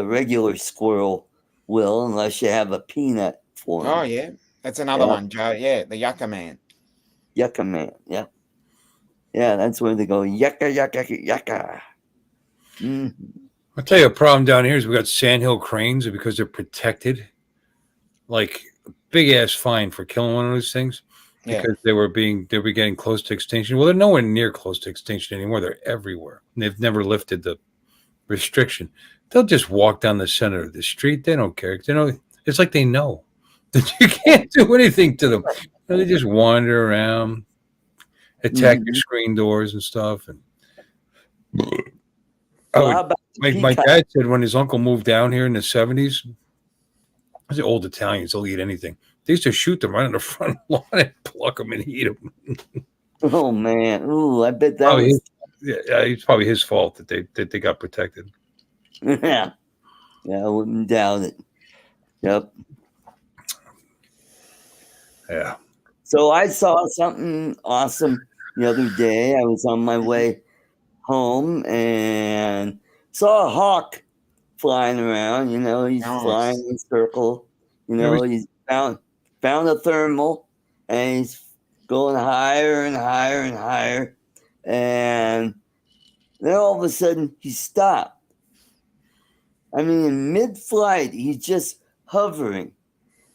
[SPEAKER 2] regular squirrel will unless you have a peanut for them.
[SPEAKER 4] Oh yeah, that's another
[SPEAKER 2] Yeah.
[SPEAKER 4] one, Joe. Yeah, the yucca man.
[SPEAKER 2] Yucca man, yeah. Yeah, that's where they go, yucca, yucca, yucca. Mhm.
[SPEAKER 5] I'll tell you a problem down here is we got sandhill cranes, and because they're protected, like a big ass fine for killing one of those things
[SPEAKER 4] Yeah,
[SPEAKER 5] because they were getting close to extinction. Well, they're nowhere near close to extinction anymore. They're everywhere. And they've never lifted the restriction. They'll just walk down the center of the street. They don't care. They know it's like they know that you can't do anything to them. You know, they just wander around, attack your
[SPEAKER 2] Mhm.
[SPEAKER 5] screen doors and stuff. And
[SPEAKER 2] So
[SPEAKER 5] Oh,
[SPEAKER 2] how about the
[SPEAKER 5] my
[SPEAKER 2] peacock?
[SPEAKER 5] dad said when his uncle moved down here in the 70s, the old Italians, they'll eat anything. They used to shoot them right on the front lawn and pluck them and eat them.
[SPEAKER 2] Oh man, ooh, I bet that
[SPEAKER 5] Probably
[SPEAKER 2] was
[SPEAKER 5] it's probably his fault that they got protected.
[SPEAKER 2] yeah, I wouldn't doubt it. Yep.
[SPEAKER 5] Yeah.
[SPEAKER 2] So I saw something awesome the other day. I was on my way home and saw a hawk flying around. You know, he's flying
[SPEAKER 4] Nice.
[SPEAKER 2] in a circle. You
[SPEAKER 5] Yeah,
[SPEAKER 2] know, he's found a thermal and he's going higher and higher and higher. And then all of a sudden he stopped. I mean, in mid-flight, he's just hovering.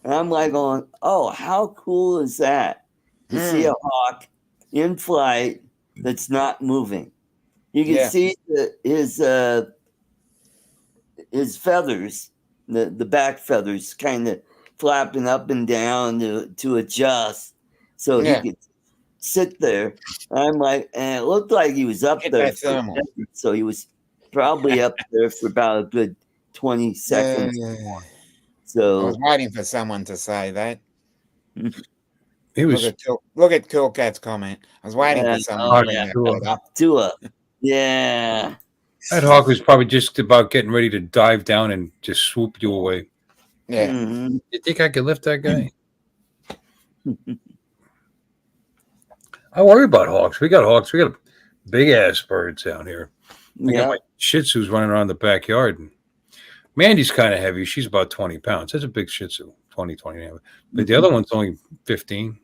[SPEAKER 2] And I'm like going, oh, how cool is that? To see a hawk in flight that's not moving. You can
[SPEAKER 4] Yeah.
[SPEAKER 2] see his feathers, the back feathers, kind of flapping up and down to adjust, so he
[SPEAKER 4] Yeah.
[SPEAKER 2] could sit there. I'm like, and it looked like he was up
[SPEAKER 4] Get
[SPEAKER 2] there
[SPEAKER 4] that thermal.
[SPEAKER 2] forever, so he was probably up there for about a good 20 seconds.
[SPEAKER 4] I was
[SPEAKER 2] So
[SPEAKER 4] waiting for someone to say that.
[SPEAKER 5] he was
[SPEAKER 4] Look at Cool Cat's comment. I was waiting for someone
[SPEAKER 2] oh
[SPEAKER 4] to bring
[SPEAKER 2] yeah,
[SPEAKER 4] that up.
[SPEAKER 2] Tua, yeah.
[SPEAKER 5] that hawk was probably just about getting ready to dive down and just swoop you away.
[SPEAKER 4] Yeah.
[SPEAKER 2] Mhm.
[SPEAKER 5] You think I could lift that guy? I worry about hawks. We got hawks. We got big ass birds down here. I got
[SPEAKER 2] Yeah.
[SPEAKER 5] my Shih Tzus running around the backyard. And Mandy's kind of heavy. She's about 20 pounds. That's a big Shih Tzu, 20, 20 and a half. But the other one's only 15,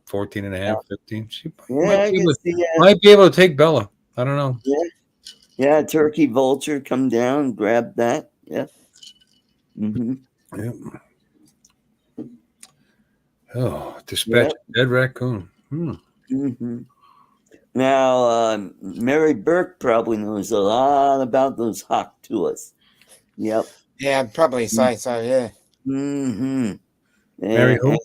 [SPEAKER 5] 14 and a half, 15. She
[SPEAKER 2] Yeah,
[SPEAKER 5] might
[SPEAKER 2] I
[SPEAKER 5] be,
[SPEAKER 2] can
[SPEAKER 5] able,
[SPEAKER 2] see that.
[SPEAKER 5] might be able to take Bella. I don't know.
[SPEAKER 2] Yeah, turkey vulture, come down, grab that. Yeah. Mm-hmm.
[SPEAKER 5] Yeah. Oh, dispatch a dead raccoon.
[SPEAKER 2] Mm-hmm. Now, Mary Burke probably knows a lot about those hawk tuas. Yep.
[SPEAKER 4] Yeah, I'd probably say so, yeah.
[SPEAKER 2] Mm-hmm.
[SPEAKER 5] Mary who?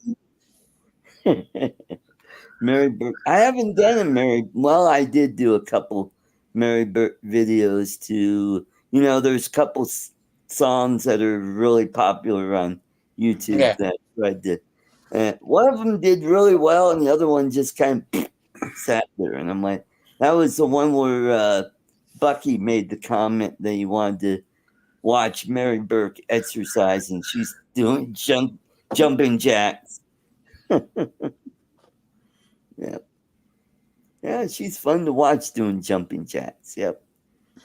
[SPEAKER 2] Mary Burke. I haven't done a Mary. Well, I did do a couple Mary Burke videos too. You know, there's a couple songs that are really popular on YouTube
[SPEAKER 4] Yeah.
[SPEAKER 2] that I did. One of them did really well, and the other one just kind of sat there. And I'm like, that was the one where Bucky made the comment that he wanted to watch Mary Burke exercise, and she's doing jumping jacks. Yeah. Yeah, she's fun to watch doing jumping jacks. Yep.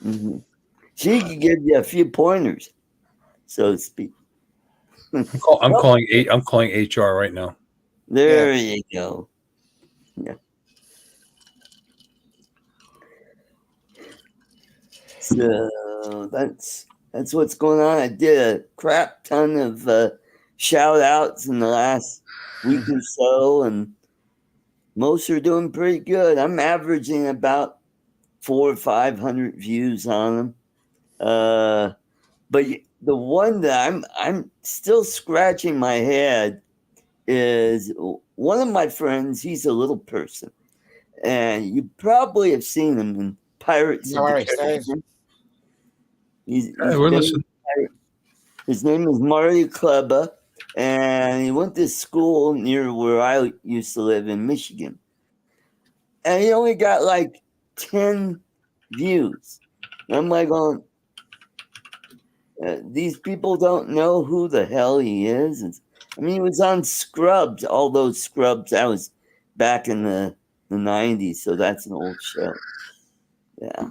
[SPEAKER 2] Mm-hmm. She can give you a few pointers, so to speak.
[SPEAKER 5] I'm calling HR right now.
[SPEAKER 2] There you go. Yeah. So that's what's going on. I did a crap ton of shout outs in the last week or so, and most are doing pretty good. I'm averaging about 400 or 500 views on them. But the one that I'm still scratching my head is one of my friends. He's a little person, and you probably have seen him in Pirates
[SPEAKER 4] No
[SPEAKER 2] of the
[SPEAKER 4] worries, Dave.
[SPEAKER 2] Caribbean. He's
[SPEAKER 5] We're
[SPEAKER 2] been-
[SPEAKER 5] listening.
[SPEAKER 2] his name is Marty Kleba, and he went to school near where I used to live in Michigan. And he only got like 10 views. And I'm like, going, these people don't know who the hell he is. I mean, he was on Scrubs, all those Scrubs. That was back in the 90s, so that's an old show. Yeah.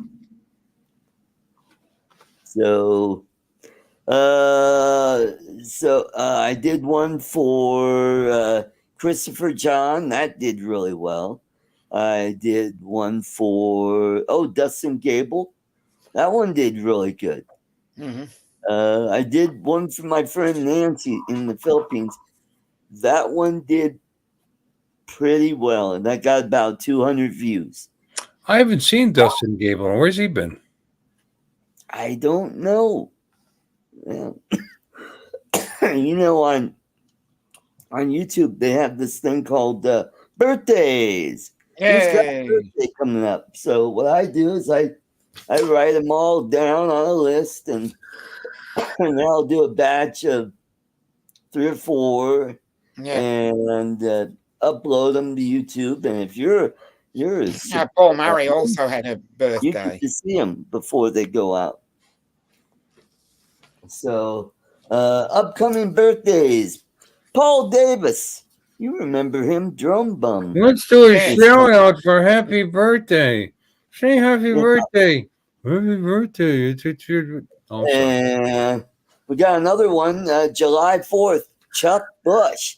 [SPEAKER 2] So I did one for Christopher John. That did really well. I did one for Dustin Gable. That one did really good.
[SPEAKER 4] Mm-hmm.
[SPEAKER 2] I did one for my friend Nancy in the Philippines. That one did pretty well, and that got about 200 views.
[SPEAKER 5] I haven't seen Dustin Gable. Where's he been?
[SPEAKER 2] I don't know. Yeah. You know, on YouTube they have this thing called birthdays. Who's got a
[SPEAKER 4] Yay.
[SPEAKER 2] birthday coming up? So what I do is I I write them all down on a list, and then I'll do a batch of 3 or 4,
[SPEAKER 4] Yeah.
[SPEAKER 2] and upload them to YouTube. And if you're
[SPEAKER 4] Paul Murray also had a
[SPEAKER 2] you
[SPEAKER 4] birthday.
[SPEAKER 2] get to see them before they go out. So, upcoming birthdays. Paul Davis. You remember him, Drum Bum.
[SPEAKER 5] Let's do a
[SPEAKER 4] Yes.
[SPEAKER 5] shout out for happy birthday. Say happy
[SPEAKER 2] Yeah.
[SPEAKER 5] birthday. Happy birthday. It's your. Oh, I'm sorry.
[SPEAKER 2] And we got another one, July 4th, Chuck Bush.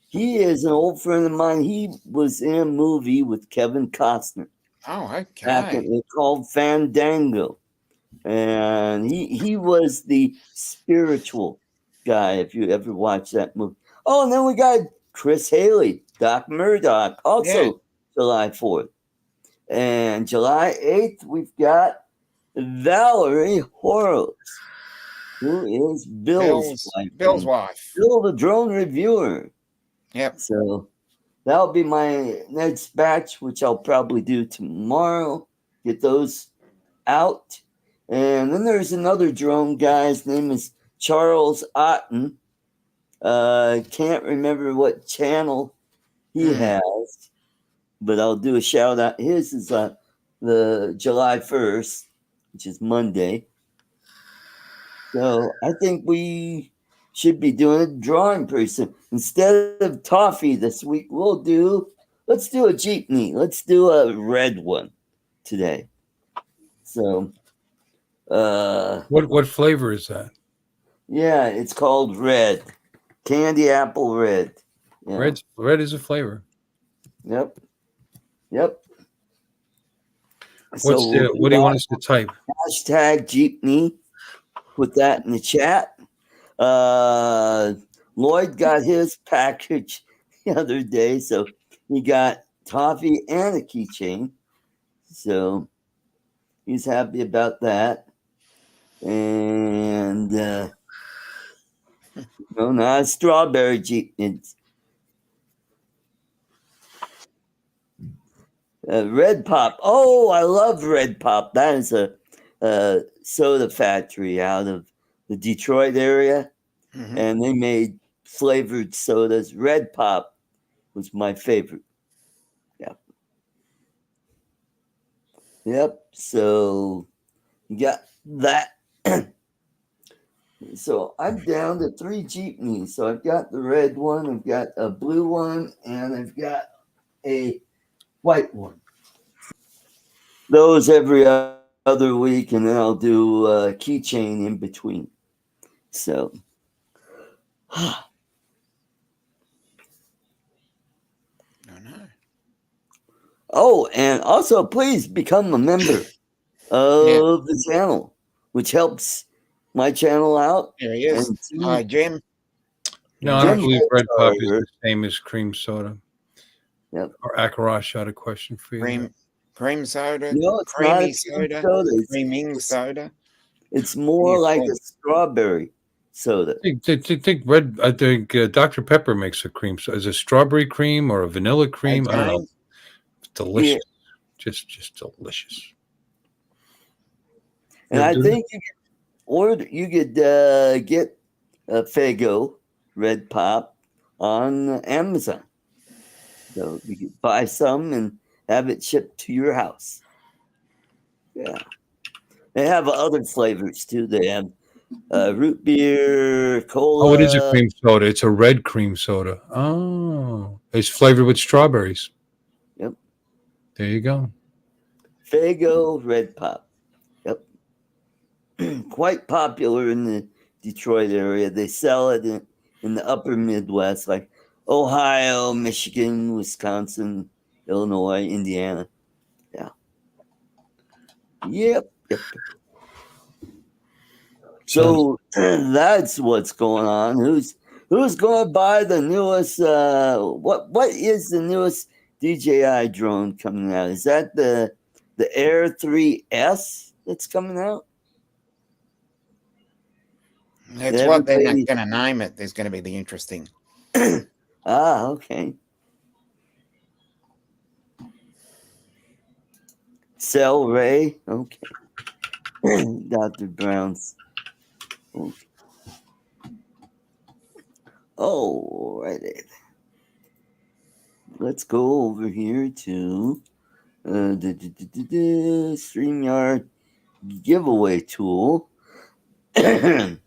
[SPEAKER 2] He is an old friend of mine. He was in a movie with Kevin Costner.
[SPEAKER 4] Oh,
[SPEAKER 2] Back
[SPEAKER 4] okay.
[SPEAKER 2] it's called Fandango. And he was the spiritual guy, if you ever watch that movie. Oh, and then we got Chris Haley, Doc Murdoch, also July 4th. And July 8th, we've got Valerie Horowitz, who is Bill's wife.
[SPEAKER 4] Bill's wife.
[SPEAKER 2] Bill, the drone reviewer.
[SPEAKER 4] Yep.
[SPEAKER 2] So that'll be my next batch, which I'll probably do tomorrow. Get those out. And then there's another drone guy. His name is Charles Otten. Can't remember what channel he has, but I'll do a shout out. His is the July 1st, which is Monday. So I think we should be doing a drawing pretty soon. Instead of toffee this week, let's do a jeepney. Let's do a red one today. So
[SPEAKER 5] What flavor is that?
[SPEAKER 2] yeah, it's called red. Candy apple red. Yeah.
[SPEAKER 5] Red is a flavor.
[SPEAKER 2] Yep. Yep.
[SPEAKER 5] What do you want us to type?
[SPEAKER 2] Hashtag jeepney. Put that in the chat. Lloyd got his package the other day, so he got toffee and a keychain. So he's happy about that. And no, not a strawberry jeepney. Red Pop. Oh, I love Red Pop. That is a soda factory out of the Detroit area.
[SPEAKER 4] Mhm.
[SPEAKER 2] And they made flavored sodas. Red Pop was my favorite. Yeah. Yep. So you got that. So I'm down to 3 jeepneys. So I've got the red one, I've got a blue one, and I've got a white one. Those every other week, and then I'll do a keychain in between. So oh, and also please become a member of the channel, which helps my channel out.
[SPEAKER 4] Here he is.
[SPEAKER 2] And
[SPEAKER 4] Hi, Jim.
[SPEAKER 5] No, I don't
[SPEAKER 2] Jim
[SPEAKER 5] believe red pop is
[SPEAKER 2] Starter.
[SPEAKER 5] the same as cream soda.
[SPEAKER 2] Yep.
[SPEAKER 5] Or Akarash had a question for you.
[SPEAKER 4] Cream soda,
[SPEAKER 2] No, it's not
[SPEAKER 4] creamy
[SPEAKER 2] a
[SPEAKER 4] soda,
[SPEAKER 2] soda.
[SPEAKER 4] creaming soda.
[SPEAKER 2] It's more
[SPEAKER 4] Yeah,
[SPEAKER 2] like
[SPEAKER 4] cool.
[SPEAKER 2] a strawberry soda.
[SPEAKER 5] I think Dr. Pepper makes a cream. So is it strawberry cream or a vanilla cream? I don't know. It's delicious. Just delicious.
[SPEAKER 2] And
[SPEAKER 5] Yeah,
[SPEAKER 2] I
[SPEAKER 5] dude.
[SPEAKER 2] think you could get a Fago Red Pop on Amazon. So you could buy some and have it shipped to your house. Yeah. They have other flavors too. They have root beer, cola.
[SPEAKER 5] Oh, it is a cream soda. It's a red cream soda. Oh, it's flavored with strawberries.
[SPEAKER 2] Yep.
[SPEAKER 5] There you go.
[SPEAKER 2] Fago Red Pop. Yep. Quite popular in the Detroit area. They sell it in the upper Midwest, like Ohio, Michigan, Wisconsin, Illinois, Indiana. Yeah. Yep. So that's what's going on. Who's going to buy the newest? What is the newest DJI drone coming out? Is that the Air 3S that's coming out?
[SPEAKER 4] That's what they're not going to name it. There's going to be the interesting.
[SPEAKER 2] Okay. Cell Ray. Okay. Dr. Brown's. Okay. Oh, right. Let's go over here to the StreamYard giveaway tool. Let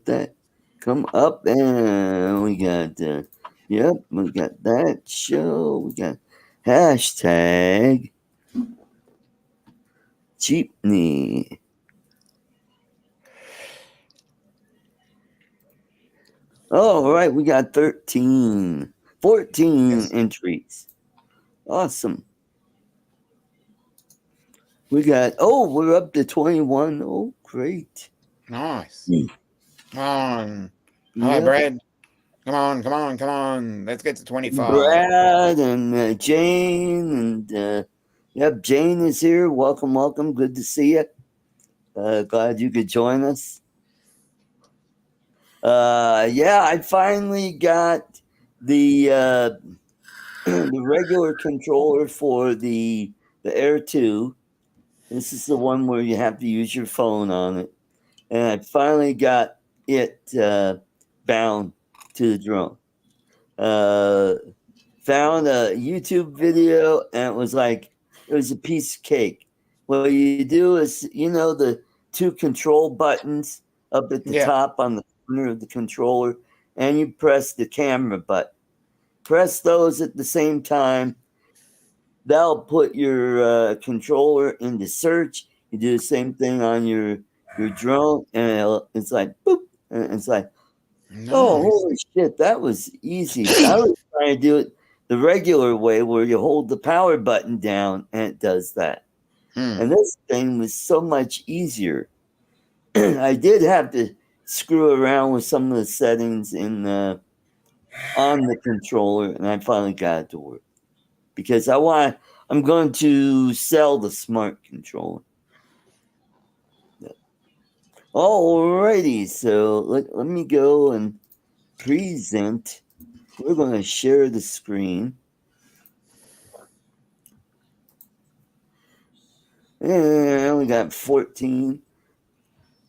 [SPEAKER 2] that come up, and we got yep, we got that show. We got hashtag Jeepney. All right, we got 14
[SPEAKER 4] Yes.
[SPEAKER 2] entries. Awesome. We got, we're up to 21. Oh, great.
[SPEAKER 4] Nice.
[SPEAKER 2] Hmm.
[SPEAKER 4] Come on. Hello,
[SPEAKER 2] Yep.
[SPEAKER 4] Brad. Come on, come on, come on. Let's get to 25.
[SPEAKER 2] Brad and Jane, and yep, Jane is here. Welcome, welcome. Good to see you. Glad you could join us. Yeah, I finally got the the regular controller for the Air 2. This is the one where you have to use your phone on it. And I finally got it bound to the drone. Found a YouTube video, and it was a piece of cake. What you do is, the two control buttons up at the
[SPEAKER 4] Yeah.
[SPEAKER 2] top on the corner of the controller, and you press the camera button. Press those at the same time. That'll put your controller into search. You do the same thing on your drone, and it's like boop, and it's like, oh,
[SPEAKER 4] Nice.
[SPEAKER 2] holy shit, that was easy. I was trying to do it the regular way, where you hold the power button down and it does that. And this thing was so much easier. I did have to screw around with some of the settings on the controller, and I finally got it to work. Because I'm going to sell the smart controller. Alrighty, so let me go and present. We're going to share the screen. And we got 14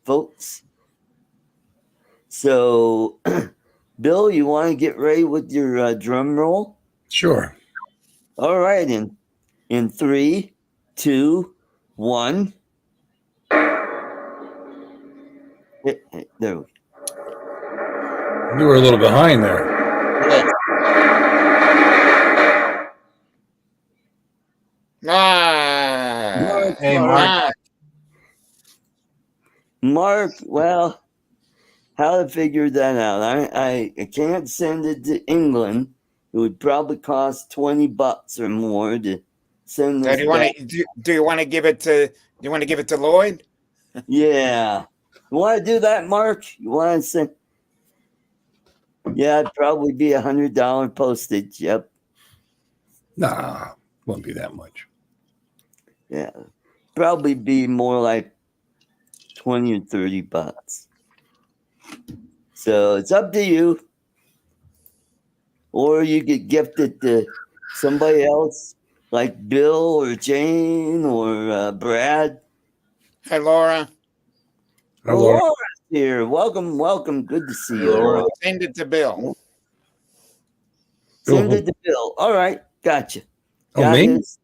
[SPEAKER 2] folks. So, Bill, you want to get ready with your drum roll?
[SPEAKER 5] Sure.
[SPEAKER 2] All right, in 3, 2, 1. There we go.
[SPEAKER 5] You were a little behind there.
[SPEAKER 4] Ah,
[SPEAKER 3] Hey, Mark.
[SPEAKER 2] Mark, well, how to figure that out? I can't send it to England. It would probably cost $20 or more to send
[SPEAKER 4] So
[SPEAKER 2] this
[SPEAKER 4] do you want
[SPEAKER 2] back.
[SPEAKER 4] to do you want to give it to Lloyd?
[SPEAKER 2] Yeah. You want to do that, Mark? You want to send? Yeah, it'd probably be $100 postage. Yep.
[SPEAKER 5] Nah, won't be that much.
[SPEAKER 2] Yeah. Probably be more like 20 or $30. So it's up to you. Or you could gift it to somebody else, like Bill or Jane or Brad.
[SPEAKER 4] Hey, Laura.
[SPEAKER 5] Hi, Laura.
[SPEAKER 2] Laura's here. Welcome, welcome. Good to see you,
[SPEAKER 3] Laura.
[SPEAKER 2] Laura.
[SPEAKER 4] Send it to Bill.
[SPEAKER 2] Send it to Bill. All right, gotcha.
[SPEAKER 5] Oh,
[SPEAKER 2] Got
[SPEAKER 5] me?
[SPEAKER 2] his.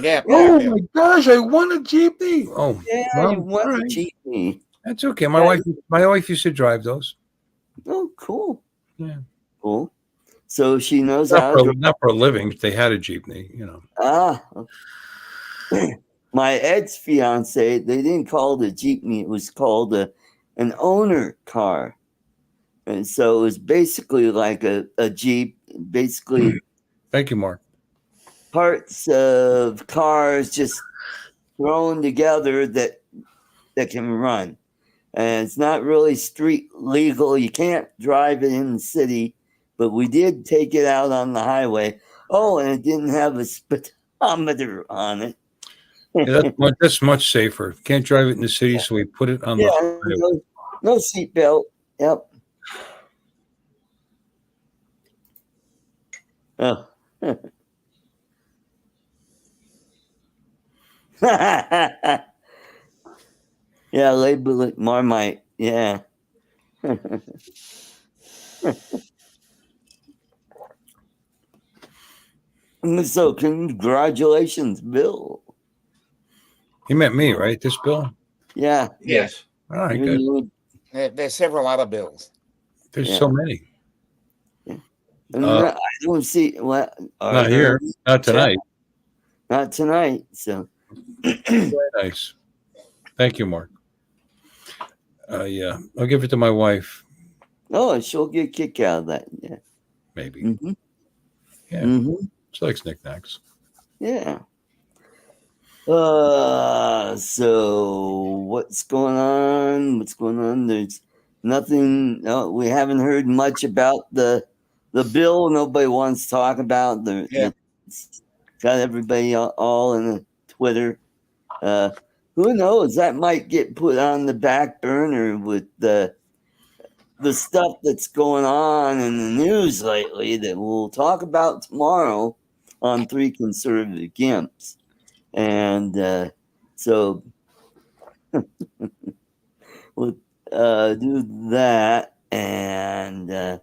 [SPEAKER 4] Yeah.
[SPEAKER 5] Oh
[SPEAKER 4] Bill.
[SPEAKER 5] my gosh, I won a Jeepney. Oh,
[SPEAKER 2] Yeah,
[SPEAKER 5] well,
[SPEAKER 2] you want
[SPEAKER 5] all
[SPEAKER 2] to
[SPEAKER 5] right.
[SPEAKER 2] cheat me.
[SPEAKER 5] That's okay. My
[SPEAKER 2] Yeah.
[SPEAKER 5] wife used to drive those.
[SPEAKER 2] Oh, cool.
[SPEAKER 5] Yeah.
[SPEAKER 2] Cool. So she knows how to drive.
[SPEAKER 5] Not for a living. They had a Jeepney,
[SPEAKER 2] Ah. My ex-fiance, they didn't call it a Jeepney. It was called an owner car. And so it was basically like a Jeep, basically
[SPEAKER 5] Thank you, Mark.
[SPEAKER 2] parts of cars just thrown together that can run. And it's not really street legal. You can't drive it in the city, but we did take it out on the highway. Oh, and it didn't have a speedometer on it.
[SPEAKER 5] Yeah, that's much safer. Can't drive it in the city, so we put it on the highway.
[SPEAKER 2] No seatbelt. Yep. Oh, Yeah, label it Marmite. Yeah. So, congratulations, Bill.
[SPEAKER 5] You meant me, right? This bill?
[SPEAKER 2] Yeah.
[SPEAKER 3] Yes.
[SPEAKER 5] All right, good.
[SPEAKER 4] There's several other bills.
[SPEAKER 5] There's
[SPEAKER 2] Yeah.
[SPEAKER 5] so many.
[SPEAKER 2] I don't see what. Are
[SPEAKER 5] Not
[SPEAKER 2] there
[SPEAKER 5] here.
[SPEAKER 2] any
[SPEAKER 5] Not
[SPEAKER 2] chat?
[SPEAKER 5] tonight.
[SPEAKER 2] Not tonight. So,
[SPEAKER 5] Very nice. Thank you, Mark. Yeah, I'll give it to my wife,
[SPEAKER 2] oh, she'll get a kick out of that. Yeah.
[SPEAKER 5] maybe.
[SPEAKER 2] Mm-hmm.
[SPEAKER 5] Yeah,
[SPEAKER 2] Mm-hmm.
[SPEAKER 5] she likes knickknacks.
[SPEAKER 2] Yeah. So what's going on? What's going on? There's nothing. No, we haven't heard much about the bill. Nobody wants to talk about
[SPEAKER 4] Yeah.
[SPEAKER 2] it's got everybody all in the Twitter. Who knows? That might get put on the back burner with the stuff that's going on in the news lately that we'll talk about tomorrow on Three Conservative Gimps. And so we'll do that. And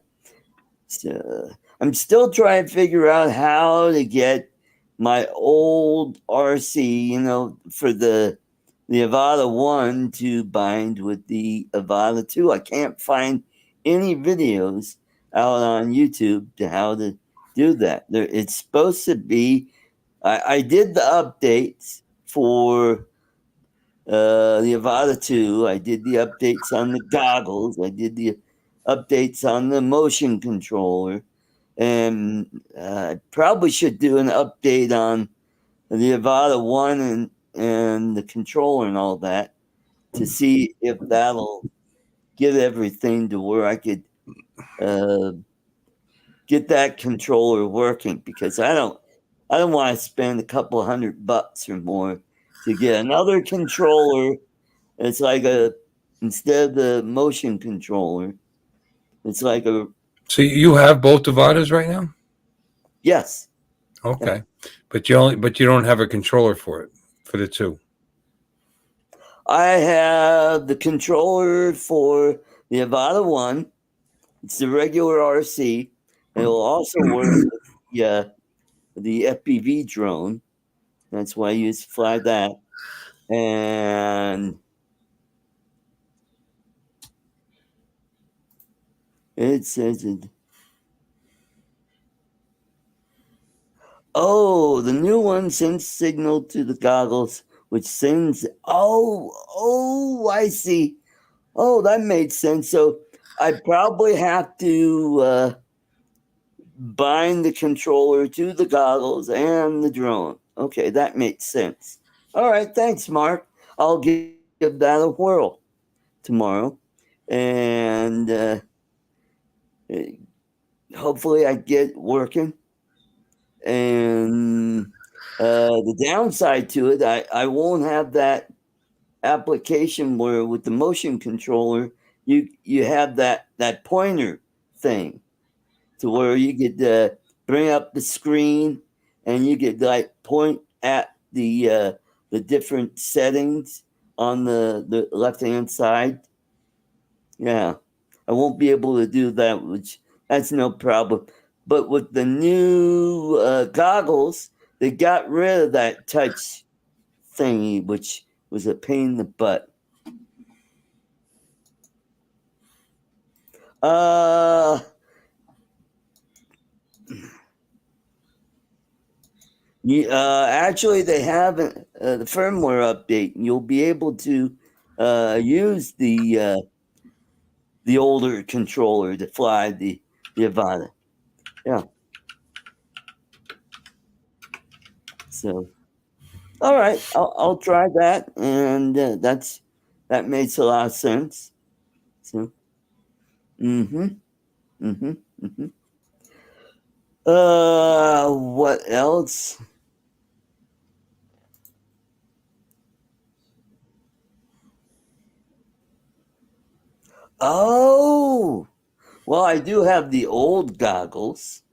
[SPEAKER 2] so I'm still trying to figure out how to get my old RC, for the Avada 1 to bind with the Avada 2. I can't find any videos out on YouTube to how to do that. It's supposed to be. I did the updates for the Avada 2. I did the updates on the goggles. I did the updates on the motion controller. And I probably should do an update on the Avada 1 and the controller and all that to see if that'll get everything to where I could get that controller working, because I don't want to spend a couple $100 or more to get another controller. It's like instead of the motion controller, it's like a
[SPEAKER 5] So you have both Avadas right now?
[SPEAKER 2] yes.
[SPEAKER 5] Okay, but you don't have a controller for it for the two.
[SPEAKER 2] I have the controller for the Avada 1. It's the regular RC. It will also work with the FPV drone. That's why I use to fly that. And it says it. Oh, the new one sends signal to the goggles, which sends. Oh, I see. Oh, that made sense. So I probably have to bind the controller to the goggles and the drone. Okay, that makes sense. All right, thanks, Mark. I'll give that a whirl tomorrow, and hopefully I get working. And the downside to it, I won't have that application where with the motion controller you have that pointer thing to where you could bring up the screen and you could like point at the different settings on the left hand side. Yeah, I won't be able to do that, which that's no problem. But with the new goggles, they got rid of that touch thingy, which was a pain in the butt. Uh, Actually, they have the firmware update. You'll be able to use the older controller to fly the Avada. Yeah. So, all right, I'll try that, and that makes a lot of sense. So, mm-hmm, mm-hmm, mm-hmm. What else? Oh, well, I do have the old goggles.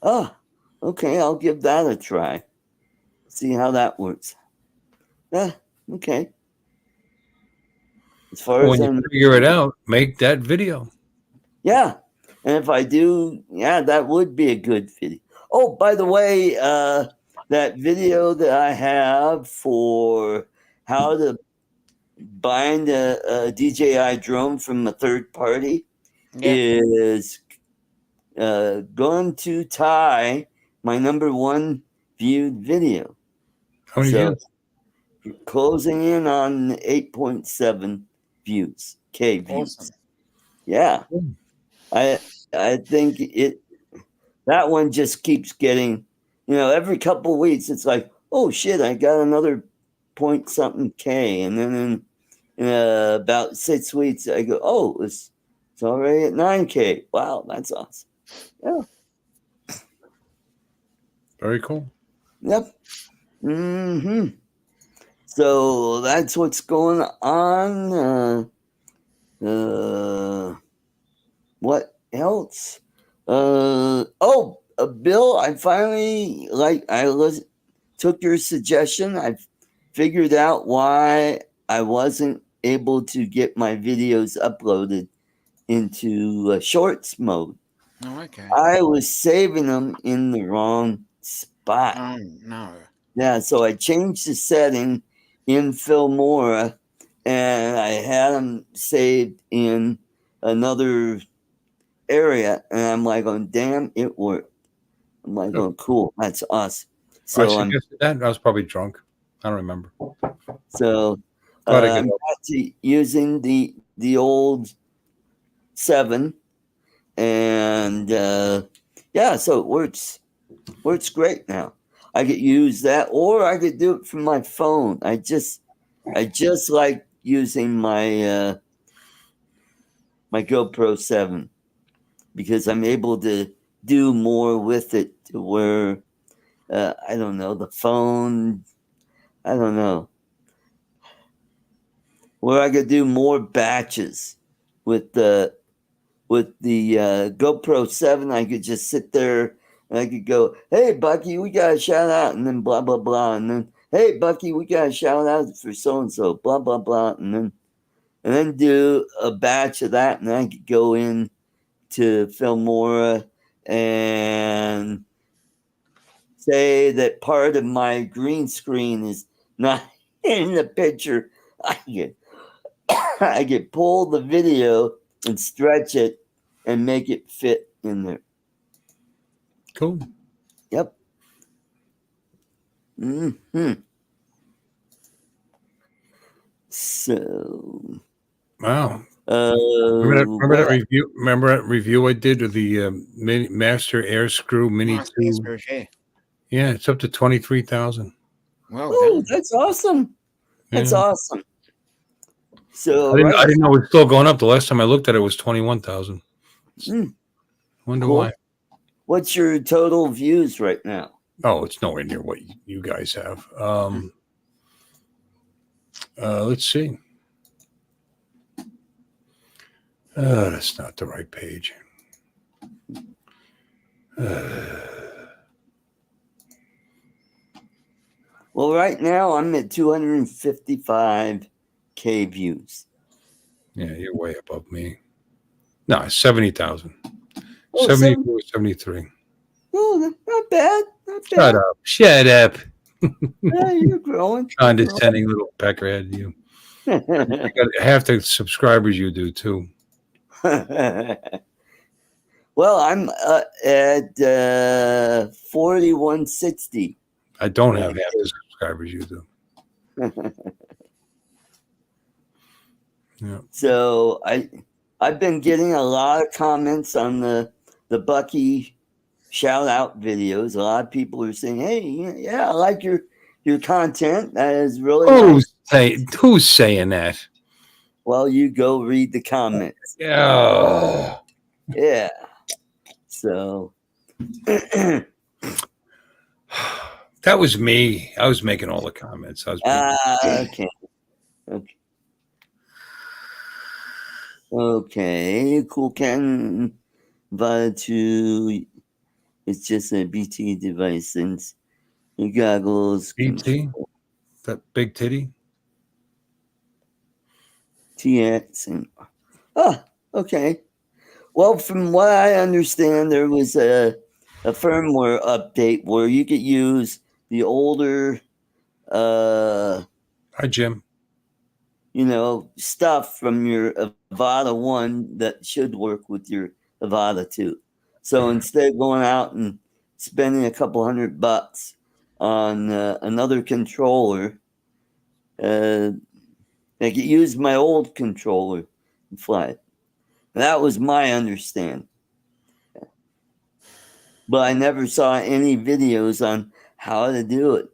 [SPEAKER 2] Oh, okay. I'll give that a try. See how that works. Okay. As far
[SPEAKER 5] When
[SPEAKER 2] as
[SPEAKER 5] you
[SPEAKER 2] I'm,
[SPEAKER 5] figure it out, make that video.
[SPEAKER 2] yeah. And if I do, yeah, that would be a good video. Oh, by the way, that video that I have for how to bind a DJI drone from a third party
[SPEAKER 4] Yeah.
[SPEAKER 2] is going to tie my #1 viewed video.
[SPEAKER 5] How many
[SPEAKER 2] So
[SPEAKER 5] views?
[SPEAKER 2] closing in on 8.7 views, K views.
[SPEAKER 4] Awesome.
[SPEAKER 2] Yeah.
[SPEAKER 5] Hmm.
[SPEAKER 2] I think that one just keeps getting, every couple of weeks it's like, oh shit, I got another point something K, and then in about 6 weeks I go, oh, it's already at 9K. Wow, that's awesome. Yeah.
[SPEAKER 5] Very cool.
[SPEAKER 2] Yep. So that's what's going on. What else? Bill, I finally took your suggestion. I figured out why I wasn't able to get my videos uploaded into shorts mode.
[SPEAKER 4] Oh, okay.
[SPEAKER 2] I was saving them in the wrong spot.
[SPEAKER 4] Oh no.
[SPEAKER 2] Yeah, so I changed the setting in Filmora, and I had them saved in another area, and I'm like, oh, damn, it worked. I'm like, oh, cool, that's awesome.
[SPEAKER 5] I
[SPEAKER 2] So I'm
[SPEAKER 5] suggested that. I was probably drunk. I don't remember.
[SPEAKER 2] so
[SPEAKER 5] Glad I got
[SPEAKER 2] I'm back to using the old 7, and yeah, so it works great now. I could use that, or I could do it from my phone. I just like using my my GoPro 7 because I'm able to do more with it. To where I don't know, the phone. I don't know, where I could do more batches with the GoPro 7. I could just sit there and I could go, hey, Bucky, we got a shout out, and then blah, blah, blah. And then, hey, Bucky, we got a shout out for so and so, blah, blah, blah. And then do a batch of that. And I could go in to Filmora and say that part of my green screen is not in the picture. I could pull the video and stretch it and make it fit in there.
[SPEAKER 5] Cool.
[SPEAKER 2] Yep. So,
[SPEAKER 5] Wow.
[SPEAKER 2] remember
[SPEAKER 5] Remember that review? Remember that review I did of the Master Air Screw Mini
[SPEAKER 4] Nice
[SPEAKER 5] 2?
[SPEAKER 4] answer, yeah.
[SPEAKER 5] Yeah, it's up to 23,000.
[SPEAKER 4] Well
[SPEAKER 2] Oh,
[SPEAKER 4] done.
[SPEAKER 2] that's awesome. That's
[SPEAKER 5] Yeah.
[SPEAKER 2] awesome. So,
[SPEAKER 5] I didn't know it was still going up. The last time I looked at it, it was 21,000. Wonder
[SPEAKER 2] Cool.
[SPEAKER 5] why.
[SPEAKER 2] What's your total views right now?
[SPEAKER 5] Oh, it's nowhere near what you guys have. Let's see. That's not the right page.
[SPEAKER 2] Well, right now I'm at 255K views.
[SPEAKER 5] Yeah, you're way above me. No, it's 70,000.
[SPEAKER 2] Oh,
[SPEAKER 5] 74, 73.
[SPEAKER 2] Oh, not bad. Not bad.
[SPEAKER 5] Shut up. Shut up.
[SPEAKER 2] Yeah, you're growing.
[SPEAKER 5] Condescending little peckerhead. You got half the subscribers you do, too.
[SPEAKER 2] Well, I'm at 4160.
[SPEAKER 5] I don't have half the subscribers you do. Yeah.
[SPEAKER 2] So I've been getting a lot of comments on the Bucky shout out videos. A lot of people are saying, "Hey, yeah, I like your content. That is really nice."
[SPEAKER 5] Who's saying that?
[SPEAKER 2] Well, you go read the comments.
[SPEAKER 5] Yeah.
[SPEAKER 2] Yeah. So
[SPEAKER 5] That was me. I was making all the comments. I was
[SPEAKER 2] okay. Okay, cool. Ken invited to It's just a BT device and the goggles.
[SPEAKER 5] BT, that big titty.
[SPEAKER 2] TX and okay. Well, from what I understand, there was a firmware update where you could use the older
[SPEAKER 5] Hi, Jim.
[SPEAKER 2] stuff from your Avada 1 that should work with your Avada 2. So instead of going out and spending a couple $100 on another controller, I could use my old controller and fly it. That was my understanding. But I never saw any videos on how to do it.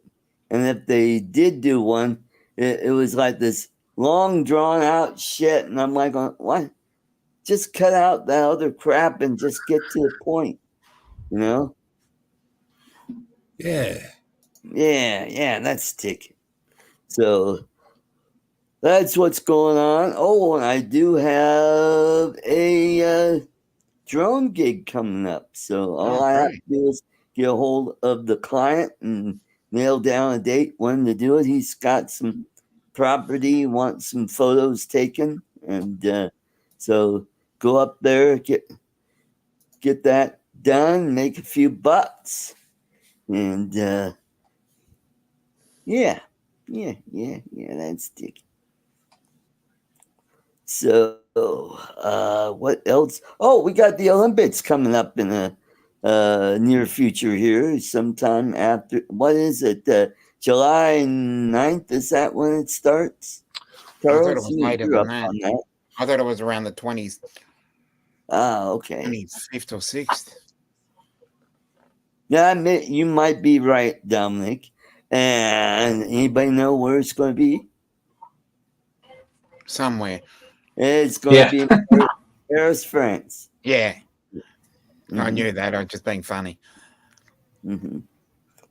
[SPEAKER 2] And if they did do one, it was like this long drawn out shit. And I'm like, what? Just cut out that other crap and just get to the point, you know?
[SPEAKER 5] Yeah.
[SPEAKER 2] Yeah, that's ticket. So that's what's going on. Oh, and I do have a drone gig coming up. So all I have to do is get a hold of the client and nail down a date when to do it. He's got some property, wants some photos taken, and so go up there, get that done, make a few bucks, and yeah, that's dick. So what else? Oh, we got the Olympics coming up in the near future here, sometime after. What is it? July 9th? Is that when it starts?
[SPEAKER 4] I thought it
[SPEAKER 2] Charles,
[SPEAKER 4] was later
[SPEAKER 2] you're
[SPEAKER 4] than
[SPEAKER 2] up
[SPEAKER 4] that.
[SPEAKER 2] on that.
[SPEAKER 4] I thought it was around the 20th,
[SPEAKER 2] Okay.
[SPEAKER 4] 25th or 6th.
[SPEAKER 2] Yeah, you might be right, Dominic. And anybody know where it's going to be?
[SPEAKER 4] Somewhere.
[SPEAKER 2] It's going to be in Paris, France.
[SPEAKER 4] Yeah. I
[SPEAKER 2] Mhm.
[SPEAKER 4] knew that. I was just being funny.
[SPEAKER 2] Mm-hmm.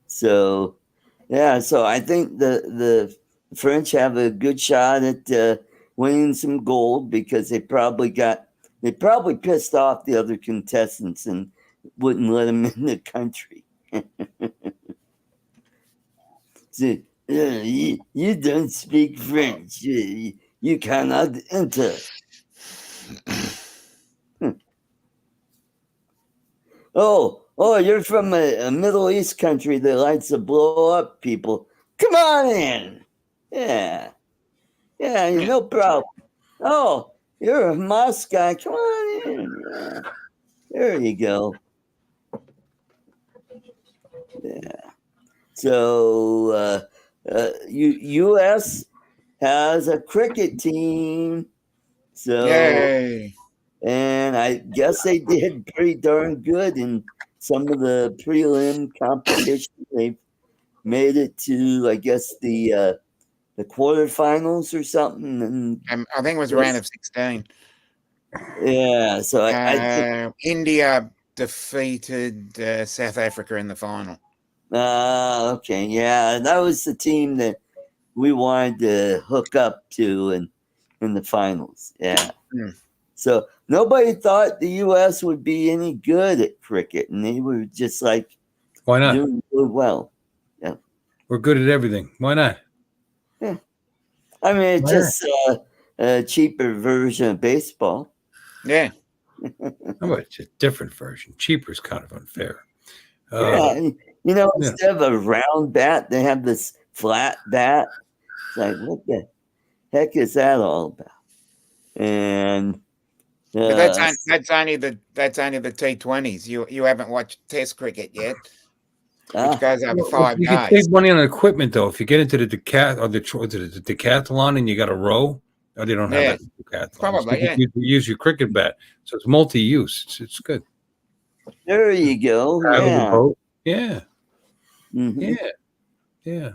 [SPEAKER 2] So, yeah, so I think the French have a good shot at winning some gold because they probably pissed off the other contestants and wouldn't let them in the country. So, you don't speak French. You cannot enter. Oh, you're from a Middle East country that likes to blow up people. Come on in. Yeah, no problem. Oh, you're a Hamas guy. Come on in. Yeah. There you go. Yeah. So, U.S. has a cricket team. So,
[SPEAKER 4] Yay.
[SPEAKER 2] and I guess they did pretty darn good in some of the prelim competition. They've made it to, I guess, the quarterfinals or something. And
[SPEAKER 4] I think it was a round of 16.
[SPEAKER 2] yeah, so I think
[SPEAKER 4] India defeated South Africa in the final.
[SPEAKER 2] okay, yeah, that was the team that we wanted to hook up to in the finals. Yeah.
[SPEAKER 4] Hmm.
[SPEAKER 2] So nobody thought the U.S. would be any good at cricket, and they were just like
[SPEAKER 5] Why not?
[SPEAKER 2] doing really well.
[SPEAKER 5] We're good at everything. Why not?
[SPEAKER 2] I mean, it's
[SPEAKER 5] Why
[SPEAKER 2] just a cheaper version of baseball.
[SPEAKER 4] Yeah.
[SPEAKER 5] Oh, it's a different version. Cheaper is kind of unfair.
[SPEAKER 2] Yeah, instead of a round bat, they have this flat bat. It's like, what the heck is that all about? And
[SPEAKER 4] But that's only the T20s. You haven't watched Test cricket yet, which goes over 5
[SPEAKER 5] you can
[SPEAKER 4] days.
[SPEAKER 5] save money on equipment though. If you get into the decathlon and you got a row, or they don't have
[SPEAKER 4] Yeah,
[SPEAKER 5] that in decathlon.
[SPEAKER 4] probably,
[SPEAKER 5] So you use your cricket bat, so it's multi-use. It's good.
[SPEAKER 2] there you go.
[SPEAKER 5] Paddle the
[SPEAKER 2] Yeah.
[SPEAKER 5] boat. Yeah,
[SPEAKER 2] Mhm.
[SPEAKER 5] yeah.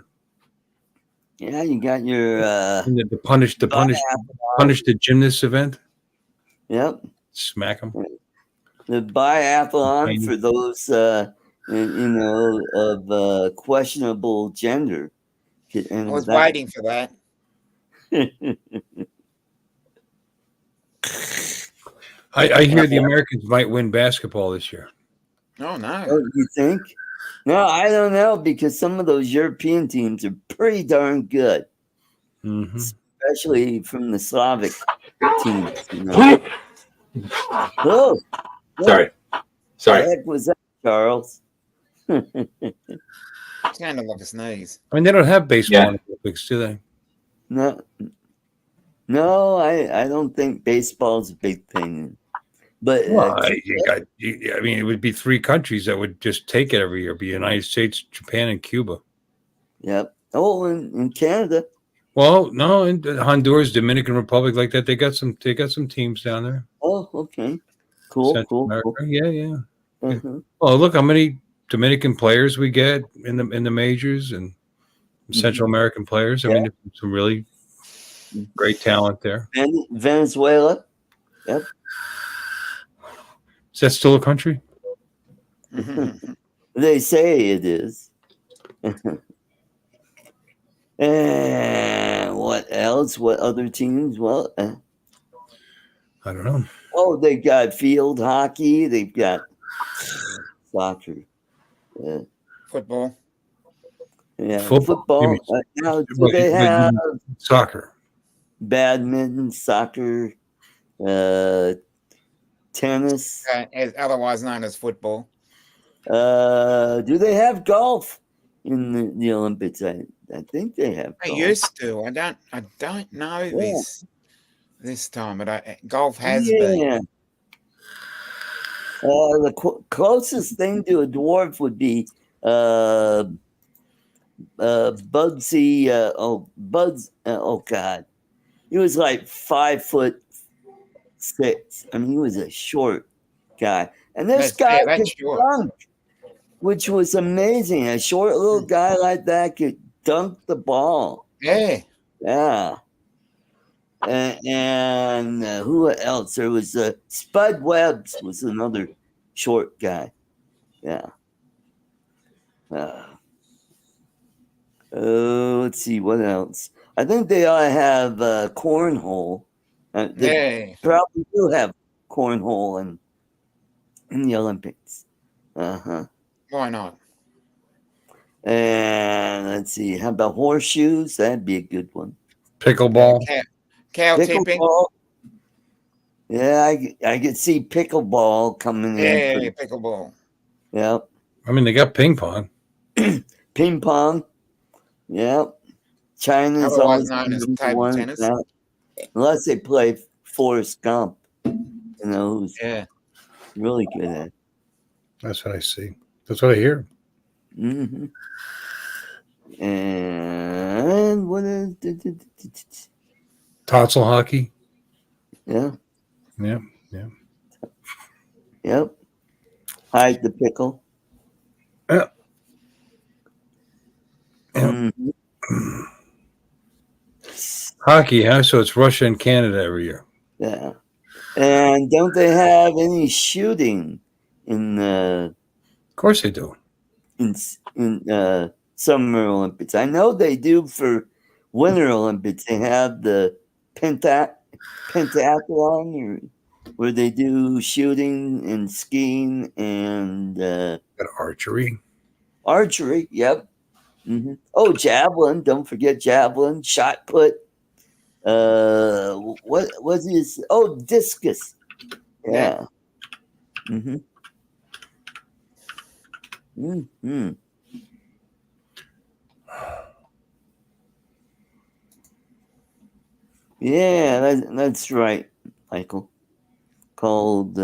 [SPEAKER 2] Yeah, you got your
[SPEAKER 5] And the punish the gymnast event.
[SPEAKER 2] yep.
[SPEAKER 5] Smack them.
[SPEAKER 2] The biathlon
[SPEAKER 5] Tiny.
[SPEAKER 2] for those of questionable gender.
[SPEAKER 4] I was waiting for that.
[SPEAKER 5] I hear the Americans might win basketball this year.
[SPEAKER 4] Oh no.
[SPEAKER 2] Oh, you think? No, I don't know, because some of those European teams are pretty darn good,
[SPEAKER 5] Hmm.
[SPEAKER 2] especially from the Slavic teams. You know? Oh,
[SPEAKER 3] Sorry.
[SPEAKER 2] what
[SPEAKER 3] Sorry.
[SPEAKER 2] the heck was that, Charles?
[SPEAKER 4] Sounded like a sneeze.
[SPEAKER 5] I mean, they don't have baseball
[SPEAKER 3] Yeah.
[SPEAKER 5] in the Olympics, do they?
[SPEAKER 2] No, no, I don't think baseball's a big thing. But
[SPEAKER 5] Well, I mean, it would be three countries that would just take it every year: be United States, Japan, and Cuba.
[SPEAKER 2] yep. Oh, in Canada.
[SPEAKER 5] Well, no, in Honduras, Dominican Republic, like that, they got some teams down there.
[SPEAKER 2] Oh, okay. Cool,
[SPEAKER 5] Central
[SPEAKER 2] cool,
[SPEAKER 5] America,
[SPEAKER 2] cool.
[SPEAKER 5] yeah. Yeah.
[SPEAKER 2] Uh-huh.
[SPEAKER 5] Oh, look how many Dominican players we get in the majors, and Central American players. I
[SPEAKER 2] Yeah.
[SPEAKER 5] mean, some really great talent there.
[SPEAKER 2] Venezuela. Yep.
[SPEAKER 5] Is that still a country?
[SPEAKER 2] They say it is. And what else? What other teams? Well,
[SPEAKER 5] I don't know.
[SPEAKER 2] oh, they got field hockey. They've got soccer.
[SPEAKER 4] Football.
[SPEAKER 2] Yeah,
[SPEAKER 5] Football.
[SPEAKER 2] football. Now, do
[SPEAKER 5] But-
[SPEAKER 2] they
[SPEAKER 5] but
[SPEAKER 2] have
[SPEAKER 5] soccer?
[SPEAKER 2] badminton, soccer, tennis?
[SPEAKER 4] As otherwise known as football.
[SPEAKER 2] Do they have golf in the Olympics? I think they have.
[SPEAKER 4] They
[SPEAKER 2] golf.
[SPEAKER 4] used to. I don't know this time, but golf has
[SPEAKER 2] Yeah.
[SPEAKER 4] been.
[SPEAKER 2] The closest thing to a dwarf would be Bugsy. Bugs. Oh God, he was like 5'6". I mean, he was a short guy, and this guy
[SPEAKER 4] That's
[SPEAKER 2] could
[SPEAKER 4] short.
[SPEAKER 2] dunk, which was amazing. A short little guy like that could dunk the ball.
[SPEAKER 4] Yeah.
[SPEAKER 2] Yeah. And who else? There was Spud Webbs was another short guy. Yeah. Let's see what else. I think they ought to have cornhole. They
[SPEAKER 4] Yeah.
[SPEAKER 2] probably do have cornhole in the Olympics.
[SPEAKER 4] Why not?
[SPEAKER 2] And let's see. How about horseshoes? That'd be a good one.
[SPEAKER 5] Pickleball.
[SPEAKER 4] Cow tipping.
[SPEAKER 2] Pickleball. Yeah, I could see pickleball coming
[SPEAKER 4] Yeah,
[SPEAKER 2] in.
[SPEAKER 4] pickleball.
[SPEAKER 2] Yep.
[SPEAKER 5] I mean, they got ping pong.
[SPEAKER 2] Ping pong. Yep. China's
[SPEAKER 4] Otherwise
[SPEAKER 2] always
[SPEAKER 4] known as
[SPEAKER 2] number
[SPEAKER 4] table
[SPEAKER 2] one at
[SPEAKER 4] tennis.
[SPEAKER 2] that. Unless they play Forrest Gump, you know, who's
[SPEAKER 4] Yeah.
[SPEAKER 2] really good at it.
[SPEAKER 5] That's what I see. That's what I hear.
[SPEAKER 2] Mm-hmm. And what is
[SPEAKER 5] Tonsil hockey.
[SPEAKER 2] yeah.
[SPEAKER 5] Yeah.
[SPEAKER 2] Yep. Hide the pickle.
[SPEAKER 5] Yeah.
[SPEAKER 2] Mhm.
[SPEAKER 5] Hockey, huh? So it's Russia and Canada every year.
[SPEAKER 2] Yeah. And don't they have any shooting in
[SPEAKER 5] Of course they do.
[SPEAKER 2] Summer Olympics? I know they do for Winter Olympics. They have the pentathlon, or where they do shooting and skiing and
[SPEAKER 5] Got archery.
[SPEAKER 2] archery. Yep. Oh, javelin! Don't forget javelin, shot put. What was his? Oh, discus. Yeah. Mm-hmm. Mm-hmm. Yeah, that's right, Michael. Called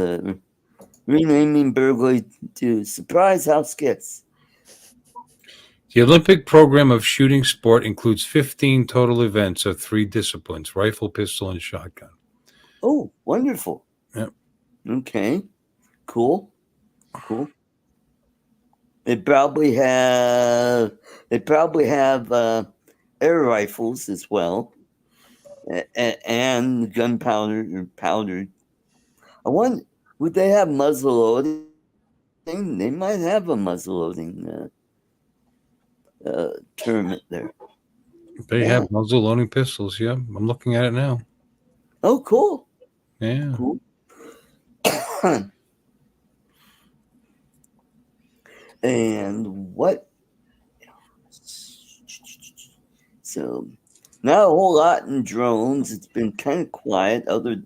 [SPEAKER 2] renaming burglary to surprise house gets.
[SPEAKER 5] The Olympic program of shooting sport includes 15 total events of 3 disciplines: rifle, pistol, and shotgun.
[SPEAKER 2] Oh, wonderful.
[SPEAKER 5] Yep.
[SPEAKER 2] Okay. Cool. They probably have air rifles as well, and gunpowder or powder. I wonder, would they have muzzle loading? They might have a muzzle loading tournament there.
[SPEAKER 5] They
[SPEAKER 2] Yeah.
[SPEAKER 5] have muzzle loading pistols. Yeah, I'm looking at it now.
[SPEAKER 2] Oh, cool.
[SPEAKER 5] Yeah.
[SPEAKER 2] Cool. And what? So, not a whole lot in drones. It's been kind of quiet. Other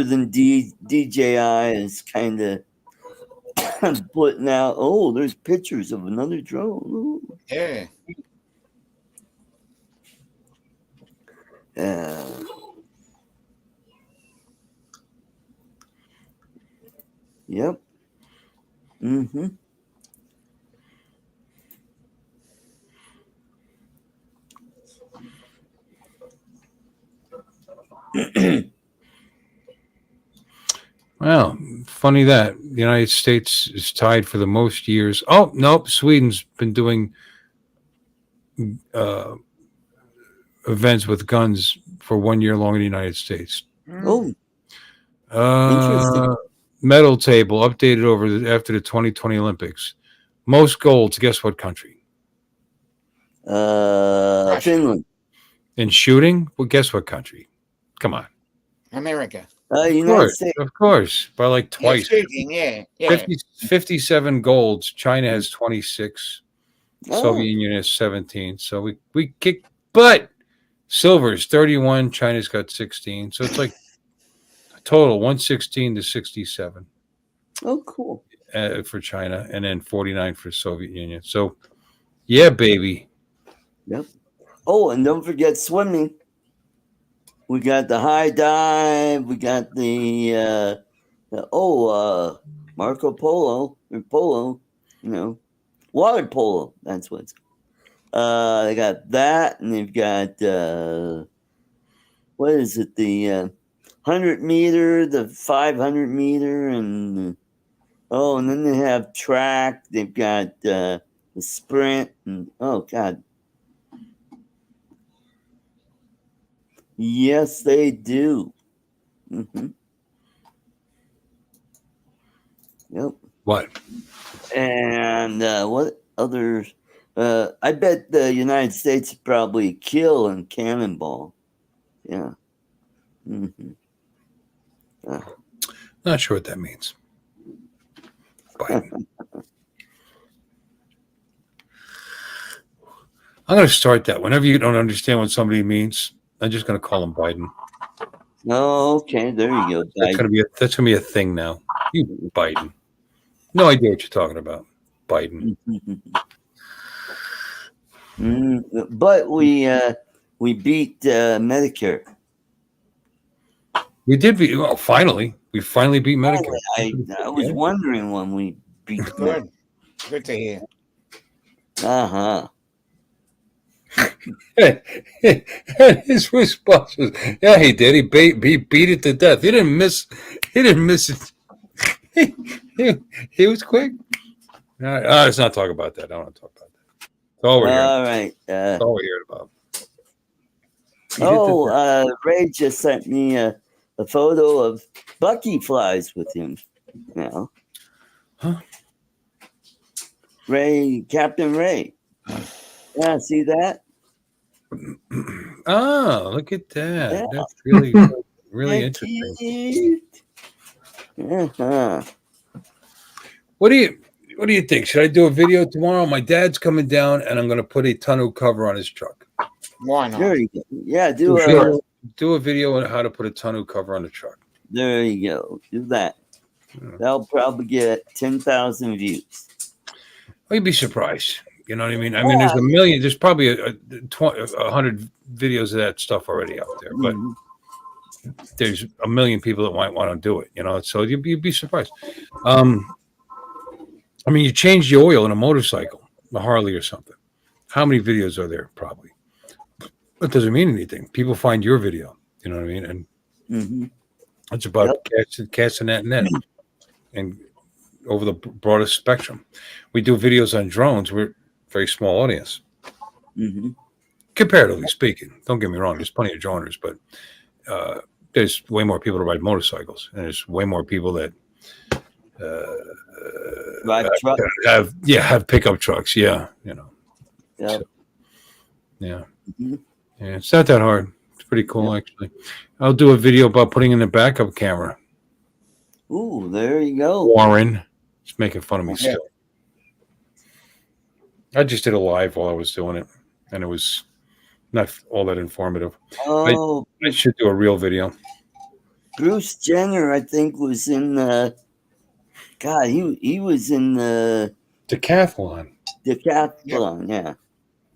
[SPEAKER 2] than DJI is kind of putting out. Oh, there's pictures of another drone. Ooh.
[SPEAKER 4] Yeah.
[SPEAKER 2] Yep. Mm-hmm.
[SPEAKER 5] Well, funny that the United States is tied for the most years. Oh, nope. Sweden's been doing events with guns for 1 year longer than the United States.
[SPEAKER 2] Oh, interesting.
[SPEAKER 5] Medal table updated after the 2020 Olympics. Most golds. Guess what country?
[SPEAKER 2] Finland.
[SPEAKER 5] In shooting? Well, guess what country? Come on.
[SPEAKER 4] America.
[SPEAKER 2] United States.
[SPEAKER 5] Of course. By like twice.
[SPEAKER 4] Yeah, shooting, yeah.
[SPEAKER 5] 57 golds. China has 26.
[SPEAKER 2] Oh.
[SPEAKER 5] Soviet Union has 17. So we kick butt. Silver's 31. China's got 16. So it's like a total 116 to 67
[SPEAKER 2] Oh, cool.
[SPEAKER 5] for China, and then 49 for Soviet Union. So, yeah, baby.
[SPEAKER 2] Yep. Oh, and don't forget swimming. We got the high dive. We got the Marco Polo or Polo, water polo. That's what it's. They got that, and they've got what is it? The 100-meter, the 500-meter, and and then they have track. They've got the sprint, and oh god. Yes, they do. Mm-hmm. Yep.
[SPEAKER 5] What?
[SPEAKER 2] And what other? I bet the United States probably kill and cannonball. Yeah. Mm-hmm.
[SPEAKER 5] Not sure what that means. Biden. I'm going to start that. Whenever you don't understand what somebody means, I'm just going to call him Biden.
[SPEAKER 2] Oh, okay. There you go.
[SPEAKER 5] That's going to be a thing now. You Biden. No idea what you're talking about. Biden.
[SPEAKER 2] But we beat Medicare.
[SPEAKER 5] We did beat. Well, finally, we finally beat Medicare.
[SPEAKER 2] I was wondering when we beat.
[SPEAKER 4] Good. Good to hear.
[SPEAKER 2] Uh-huh.
[SPEAKER 5] And his response was, "Yeah, he did. He beat it to death. He didn't miss it. He was quick." All right, let's not talk about that. I don't want to talk about that. That's all we're hearing.
[SPEAKER 2] All right.
[SPEAKER 5] That's all we're hearing about.
[SPEAKER 2] Ray just sent me a photo of Bucky flies with him now.
[SPEAKER 5] Huh?
[SPEAKER 2] Ray, Captain Ray. Yeah, see that?
[SPEAKER 5] Oh, look at that.
[SPEAKER 2] Yeah.
[SPEAKER 5] That's really interesting.
[SPEAKER 2] Uh-huh.
[SPEAKER 5] What do you think? Should I do a video tomorrow? My dad's coming down, and I'm going to put a tonneau cover on his truck.
[SPEAKER 4] Why not?
[SPEAKER 2] There you go. Yeah,
[SPEAKER 5] Do a video on how to put a tonneau cover on the truck.
[SPEAKER 2] There you go. Do that. That'll probably get 10,000 views.
[SPEAKER 5] Well, you'd be surprised. You know what I mean? I mean, there's a million. There's probably 100 videos of that stuff already out there, but there's a million people that might want to do it. So you'd be surprised. I mean, you change the oil in a motorcycle, a Harley or something. How many videos are there? Probably. That doesn't mean anything. People find your video. You know what I mean? And it's about casting that net and over the broadest spectrum. We do videos on drones. We're a very small audience. Comparatively speaking. Don't get me wrong. There's plenty of droners, but there's way more people that ride motorcycles. And there's way more people that
[SPEAKER 2] Ride trucks.
[SPEAKER 5] have pickup trucks. Yeah.
[SPEAKER 2] Yep.
[SPEAKER 5] So, yeah. Yeah, it's not that hard. It's pretty cool, actually. I'll do a video about putting in a backup camera.
[SPEAKER 2] Ooh, there you go.
[SPEAKER 5] Warren. He's making fun of me still. I just did a live while I was doing it, and it was not all that informative.
[SPEAKER 2] Oh,
[SPEAKER 5] I should do a real video.
[SPEAKER 2] Bruce Jenner, I think, was in the. God, he was in the
[SPEAKER 5] Decathlon.
[SPEAKER 2] decathlon. Yeah,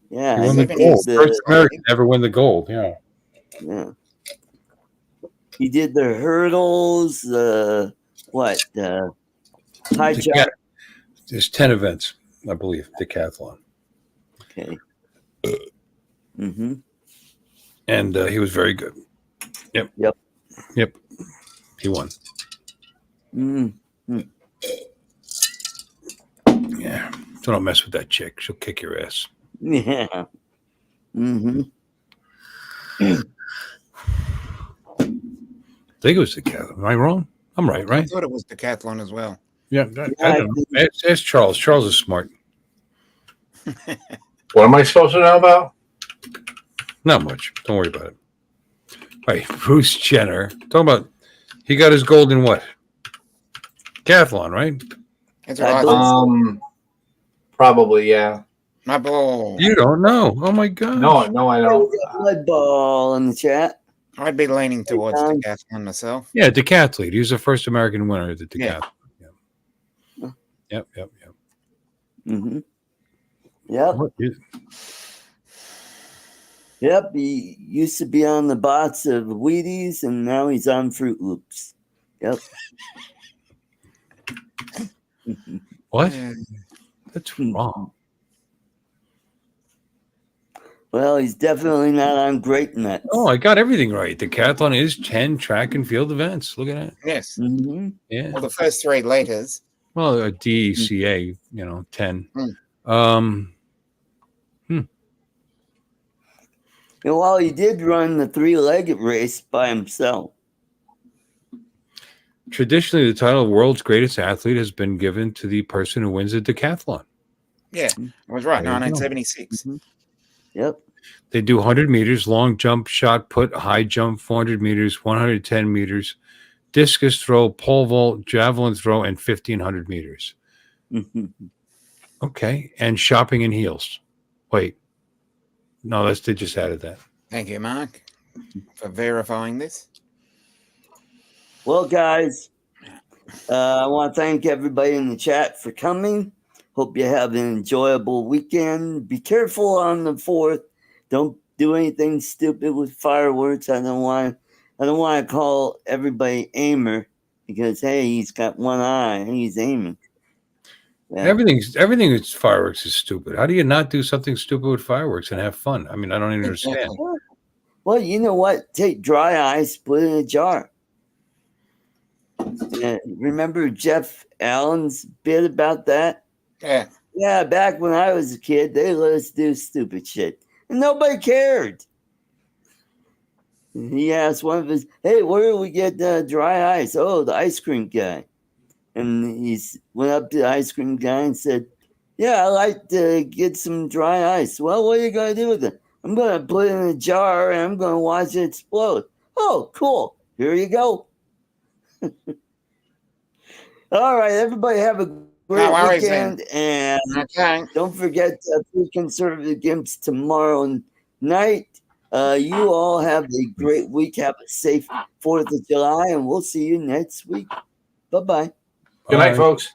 [SPEAKER 2] yeah.
[SPEAKER 5] He
[SPEAKER 2] I
[SPEAKER 5] won the
[SPEAKER 2] think
[SPEAKER 5] gold.
[SPEAKER 2] he did
[SPEAKER 5] First American to ever win the gold. Yeah.
[SPEAKER 2] yeah. He did the hurdles. What? High
[SPEAKER 5] Deca-
[SPEAKER 2] jump.
[SPEAKER 5] There's 10 events, I believe, decathlon.
[SPEAKER 2] Okay. Mm-hmm.
[SPEAKER 5] And he was very good. Yep. He won.
[SPEAKER 2] Mm-hmm.
[SPEAKER 5] Yeah. So don't mess with that chick. She'll kick your ass.
[SPEAKER 2] Yeah. Mm-hmm.
[SPEAKER 5] I think it was decathlon. Am I wrong? I'm right,
[SPEAKER 4] I
[SPEAKER 5] right?
[SPEAKER 4] thought it was decathlon as well.
[SPEAKER 5] Yeah. I don't know. Ask Charles. Charles is smart.
[SPEAKER 3] What am I supposed to know about?
[SPEAKER 5] Not much. Don't worry about it. All right. Bruce Jenner. Talking about, he got his gold in what? Decathlon, right?
[SPEAKER 4] That's
[SPEAKER 2] I
[SPEAKER 4] right.
[SPEAKER 2] believe-
[SPEAKER 3] Probably, yeah.
[SPEAKER 4] My ball.
[SPEAKER 5] You don't know. Oh, my God.
[SPEAKER 3] No, I
[SPEAKER 2] Oh,
[SPEAKER 3] don't.
[SPEAKER 2] we got Blood Ball in the chat.
[SPEAKER 4] I'd be leaning towards
[SPEAKER 2] Tom.
[SPEAKER 4] decathlon myself.
[SPEAKER 5] Yeah, decathlete. He was the first American winner of the
[SPEAKER 4] Yeah.
[SPEAKER 5] decathlon. Yep.
[SPEAKER 2] Mm-hmm. Yep.
[SPEAKER 5] What is-
[SPEAKER 2] Yep. He used to be on the bots of Wheaties, and now he's on Fruit Loops. Yep.
[SPEAKER 5] What?
[SPEAKER 4] Yeah.
[SPEAKER 5] That's wrong.
[SPEAKER 2] Well, he's definitely not on Grape Nuts.
[SPEAKER 5] Oh, I got everything right. Decathlon is 10 track and field events. Look at that.
[SPEAKER 4] Yes.
[SPEAKER 2] Mm-hmm.
[SPEAKER 5] Yeah.
[SPEAKER 4] Well, the first three letters.
[SPEAKER 5] Well, a DCA, 10.
[SPEAKER 2] And while he did run the three-legged race by himself.
[SPEAKER 5] Traditionally, the title of world's greatest athlete has been given to the person who wins a decathlon.
[SPEAKER 4] Yeah, I was right.
[SPEAKER 5] There you go.
[SPEAKER 4] 1976.
[SPEAKER 2] Yep.
[SPEAKER 5] They do 100 meters, long jump, shot put, high jump, 400 meters, 110 meters, discus throw, pole vault, javelin throw, and 1,500 meters.
[SPEAKER 2] Mhm.
[SPEAKER 5] Okay. And shopping in heels. Wait. No, they just added that.
[SPEAKER 4] Thank you, Mark, for verifying this.
[SPEAKER 2] Well, guys, I want to thank everybody in the chat for coming. Hope you have an enjoyable weekend. Be careful on the 4th. Don't do anything stupid with fireworks. I don't want to call everybody aimer because hey, he's got one eye and he's aiming. Yeah.
[SPEAKER 5] Everything that's fireworks is stupid. How do you not do something stupid with fireworks and have fun? I mean, I don't even understand.
[SPEAKER 4] Exactly.
[SPEAKER 2] Well, you know what? Take dry ice, put it in a jar. Remember Jeff Allen's bit about that?
[SPEAKER 4] Yeah.
[SPEAKER 2] Yeah, back when I was a kid, they let us do stupid shit. And nobody cared. He asked one of his, hey, where do we get dry ice? Oh, the ice cream guy. And he went up to the ice cream guy and said, yeah, I'd like to get some dry ice. Well, what are you going to do with it? I'm going to put it in a jar and I'm going to watch it explode. Oh, cool. Here you go. All right, everybody have a great
[SPEAKER 4] worries,
[SPEAKER 2] weekend. And
[SPEAKER 4] Okay.
[SPEAKER 2] don't forget Free Conservative Games tomorrow night. You all have a great week. Have a safe 4th of July, and we'll see you next week. Bye-bye.
[SPEAKER 3] Good night,
[SPEAKER 5] Bye.
[SPEAKER 3] folks.